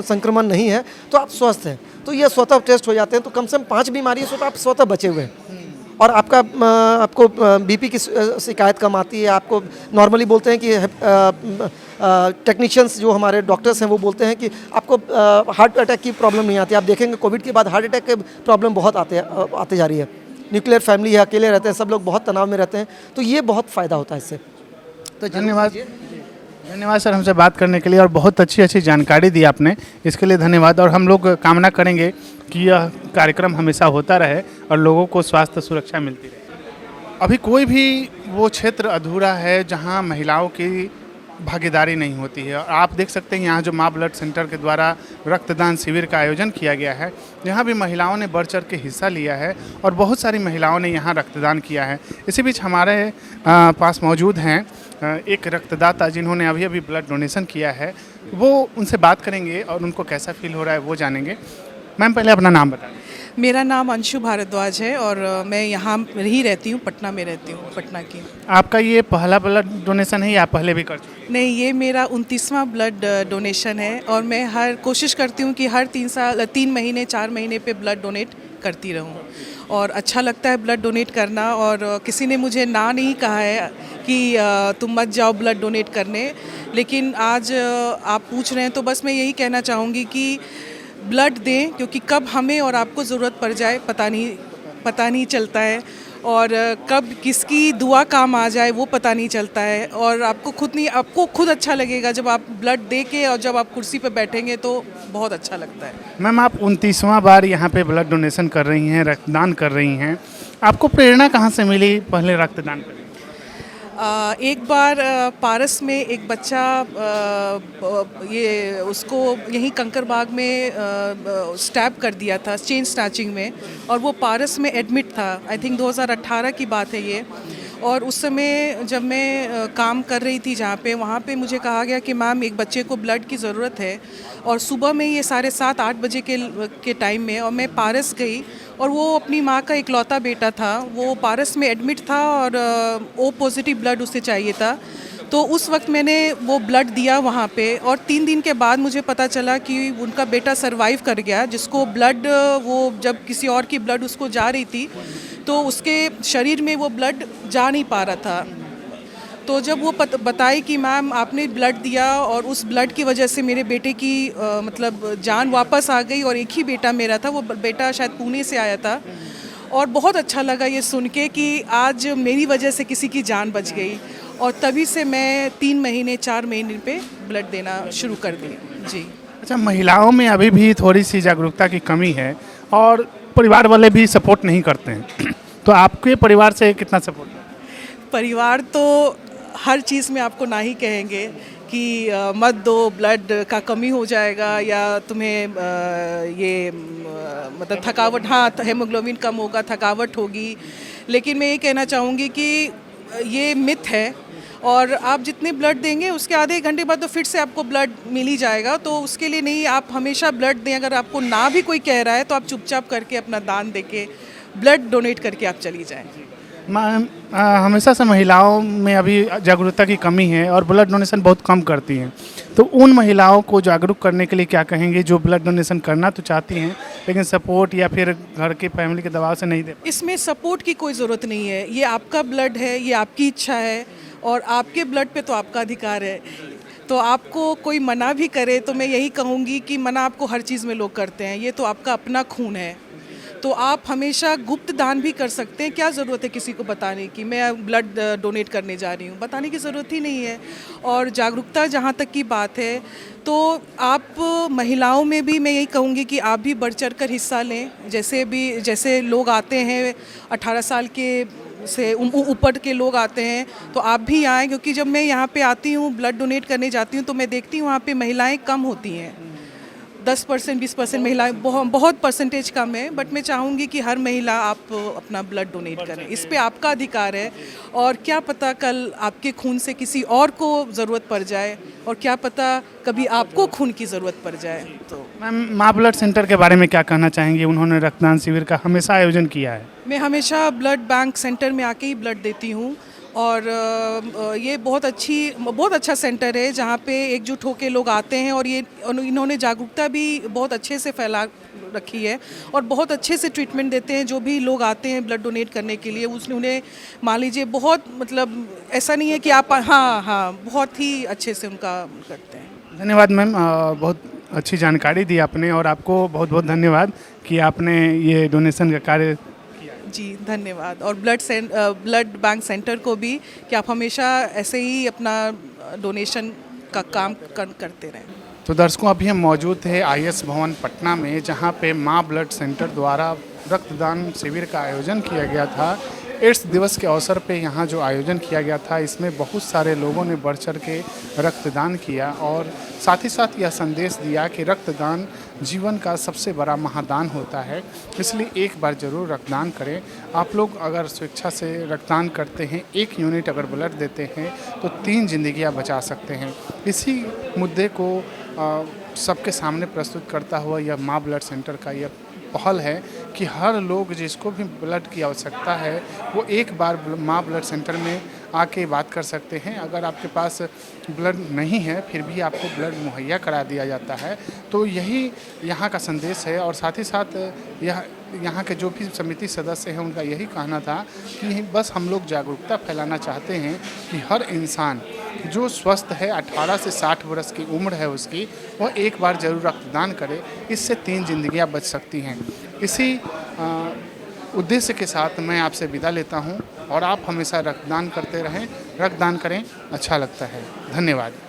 संक्रमण नहीं है, तो आप स्वस्थ हैं। तो ये स्वतः टेस्ट हो जाते हैं, तो कम से कम 5 बीमारियों से तो आप स्वतः बचे हुए हैं। और आपको BP की शिकायत कम आती है। आपको नॉर्मली बोलते हैं कि टेक्नीशियंस जो हमारे डॉक्टर्स हैं वो बोलते हैं कि आपको हार्ट अटैक की प्रॉब्लम नहीं आती। आप देखेंगे कोविड के बाद हार्ट अटैक की प्रॉब्लम बहुत आते जा रही है। न्यूक्लियर फैमिली है, अकेले रहते हैं, सब लोग बहुत तनाव में रहते हैं, तो ये बहुत फ़ायदा होता है इससे। तो धन्यवाद सर हमसे बात करने के लिए, और बहुत अच्छी जानकारी दी आपने, इसके लिए धन्यवाद। और हम लोग कामना करेंगे कि यह कार्यक्रम हमेशा होता रहे और लोगों को स्वास्थ्य सुरक्षा मिलती रहे। अभी कोई भी वो क्षेत्र अधूरा है जहां महिलाओं की भागीदारी नहीं होती है, और आप देख सकते हैं यहाँ जो माँ ब्लड सेंटर के द्वारा रक्तदान शिविर का आयोजन किया गया है, यहाँ भी महिलाओं ने बढ़ चढ़ के हिस्सा लिया है और बहुत सारी महिलाओं ने यहाँ रक्तदान किया है। इसी बीच हमारे पास मौजूद हैं एक रक्तदाता जिन्होंने अभी अभी ब्लड डोनेशन किया है, वो उनसे बात करेंगे और उनको कैसा फील हो रहा है वो जानेंगे। मैम, पहले अपना नाम बताएं। मेरा नाम अंशु भारद्वाज है और मैं यहाँ ही रहती हूँ, पटना में रहती हूँ, पटना की। आपका ये पहला ब्लड डोनेशन है या पहले भी कर चुके हैं? नहीं, ये मेरा 29वां ब्लड डोनेशन है, और मैं हर कोशिश करती हूँ कि हर 3 महीने 4 महीने पे ब्लड डोनेट करती रहूँ, और अच्छा लगता है ब्लड डोनेट करना। और किसी ने मुझे ना नहीं कहा है कि तुम मत जाओ ब्लड डोनेट करने, लेकिन आज आप पूछ रहे हैं तो बस मैं यही कहना चाहूँगी कि ब्लड दें, क्योंकि कब हमें और आपको ज़रूरत पड़ जाए पता नहीं चलता है, और कब किसकी दुआ काम आ जाए वो पता नहीं चलता है। और आपको खुद अच्छा लगेगा जब आप ब्लड दे के, और जब आप कुर्सी पे बैठेंगे तो बहुत अच्छा लगता है। मैम, आप 29वां बार यहाँ पे ब्लड डोनेशन कर रही हैं, रक्तदान कर रही हैं, आपको प्रेरणा कहाँ से मिली पहले रक्तदान करने? एक बार पारस में एक बच्चा उसको यहीं कंकरबाग में स्टैब कर दिया था चेन स्नैचिंग में, और वो पारस में एडमिट था। आई थिंक 2018 की बात है ये। और उस समय जब मैं काम कर रही थी जहाँ पे, वहाँ पे मुझे कहा गया कि मैम एक बच्चे को ब्लड की ज़रूरत है, और सुबह में ये 7:30-8 बजे के टाइम में, और मैं पारस गई, और वो अपनी माँ का इकलौता बेटा था, वो पारस में एडमिट था और O पॉजिटिव ब्लड उसे चाहिए था। तो उस वक्त मैंने वो ब्लड दिया वहाँ पे, और 3 दिन के बाद मुझे पता चला कि उनका बेटा सरवाइव कर गया, जिसको ब्लड, वो जब किसी और की ब्लड उसको जा रही थी तो उसके शरीर में वो ब्लड जा नहीं पा रहा था। तो जब वो बताई कि मैम आपने ब्लड दिया और उस ब्लड की वजह से मेरे बेटे की मतलब जान वापस आ गई, और एक ही बेटा मेरा था, वो बेटा शायद पुणे से आया था, और बहुत अच्छा लगा ये सुन के कि आज मेरी वजह से किसी की जान बच गई। और तभी से मैं 3 महीने 4 महीने पे ब्लड देना शुरू कर दी। जी। अच्छा, महिलाओं में अभी भी थोड़ी सी जागरूकता की कमी है और परिवार वाले भी सपोर्ट नहीं करते हैं तो आपके परिवार से कितना सपोर्ट है? परिवार तो हर चीज़ में आपको ना ही कहेंगे कि मत दो, ब्लड का कमी हो जाएगा या तुम्हें मतलब थकावट, हाँ हेमोग्लोबिन कम होगा, थकावट होगी। लेकिन मैं ये कहना चाहूँगी कि ये मिथ है और आप जितने ब्लड देंगे उसके आधे घंटे बाद तो फिर से आपको ब्लड मिल ही जाएगा। तो उसके लिए नहीं, आप हमेशा ब्लड दें। अगर आपको ना भी कोई कह रहा है तो आप चुपचाप करके अपना दान देके ब्लड डोनेट करके आप चली जाएँ। हमेशा से महिलाओं में अभी जागरूकता की कमी है और ब्लड डोनेशन बहुत कम करती हैं, तो उन महिलाओं को जागरूक करने के लिए क्या कहेंगे जो ब्लड डोनेशन करना तो चाहती हैं लेकिन सपोर्ट या फिर घर के फैमिली के दबाव से नहीं दे? इसमें सपोर्ट की कोई ज़रूरत नहीं है। ये आपका ब्लड है, ये आपकी इच्छा है और आपके ब्लड पे तो आपका अधिकार है। तो आपको कोई मना भी करे तो मैं यही कहूँगी कि मना आपको हर चीज़ में लोग करते हैं, ये तो आपका अपना खून है। तो आप हमेशा गुप्त दान भी कर सकते हैं। क्या ज़रूरत है किसी को बताने की मैं ब्लड डोनेट करने जा रही हूँ? बताने की ज़रूरत ही नहीं है। और जागरूकता जहाँ तक की बात है तो आप महिलाओं में भी मैं यही कहूँगी कि आप भी बढ़ चढ़ कर हिस्सा लें। जैसे लोग आते हैं 18 साल के से ऊपर के लोग आते हैं तो आप भी आएँ, क्योंकि जब मैं यहाँ पे आती हूँ ब्लड डोनेट करने जाती हूँ तो मैं देखती हूँ वहाँ पे महिलाएं कम होती हैं, 10% 20% महिलाएं, बहुत परसेंटेज कम है। बट मैं चाहूँगी कि हर महिला आप अपना ब्लड डोनेट करें, इस पे आपका अधिकार है। और क्या पता कल आपके खून से किसी और को ज़रूरत पड़ जाए और क्या पता कभी आपको खून की ज़रूरत पड़ जाए। तो मैम, माँ ब्लड सेंटर के बारे में क्या कहना चाहेंगे? उन्होंने रक्तदान शिविर का हमेशा आयोजन किया है। मैं हमेशा ब्लड बैंक सेंटर में आके ही ब्लड देती हूँ और ये बहुत अच्छा सेंटर है जहाँ पे एकजुट होके लोग आते हैं और इन्होंने जागरूकता भी बहुत अच्छे से फैला रखी है और बहुत अच्छे से ट्रीटमेंट देते हैं। जो भी लोग आते हैं ब्लड डोनेट करने के लिए उन्हें मान लीजिए बहुत, मतलब ऐसा नहीं है कि आप, हाँ बहुत ही अच्छे से उनका करते हैं। धन्यवाद मैम, बहुत अच्छी जानकारी दी आपने और आपको बहुत बहुत धन्यवाद कि आपने ये डोनेशन का कार्य। जी धन्यवाद। और ब्लड बैंक सेंटर को भी कि आप हमेशा ऐसे ही अपना डोनेशन का काम करते रहें। तो दर्शकों, अभी हम मौजूद थे IS भवन पटना में, जहां पे माँ ब्लड सेंटर द्वारा रक्तदान शिविर का आयोजन किया गया था। एड्स दिवस के अवसर पे यहाँ जो आयोजन किया गया था इसमें बहुत सारे लोगों ने बढ़ चढ़ के रक्तदान किया और साथ ही साथ यह संदेश दिया कि रक्तदान जीवन का सबसे बड़ा महादान होता है, इसलिए एक बार ज़रूर रक्तदान करें। आप लोग अगर स्वेच्छा से रक्तदान करते हैं, 1 यूनिट अगर ब्लड देते हैं तो 3 जिंदगियां बचा सकते हैं। इसी मुद्दे को सबके सामने प्रस्तुत करता हुआ यह माँ ब्लड सेंटर का यह पहल है कि हर लोग जिसको भी ब्लड की आवश्यकता है वो एक बार माँ ब्लड सेंटर में आके बात कर सकते हैं। अगर आपके पास ब्लड नहीं है फिर भी आपको ब्लड मुहैया करा दिया जाता है। तो यही यहाँ का संदेश है और साथ ही साथ यहाँ के जो भी समिति सदस्य हैं उनका यही कहना था कि बस हम लोग जागरूकता फैलाना चाहते हैं कि हर इंसान जो स्वस्थ है, 18 से 60 वर्ष की उम्र है उसकी, वह एक बार ज़रूर रक्तदान करे। इससे 3 जिंदगियां बच सकती हैं। इसी उद्देश्य के साथ मैं आपसे विदा लेता हूं और आप हमेशा रक्तदान करते रहें, रक्तदान करें, अच्छा लगता है। धन्यवाद।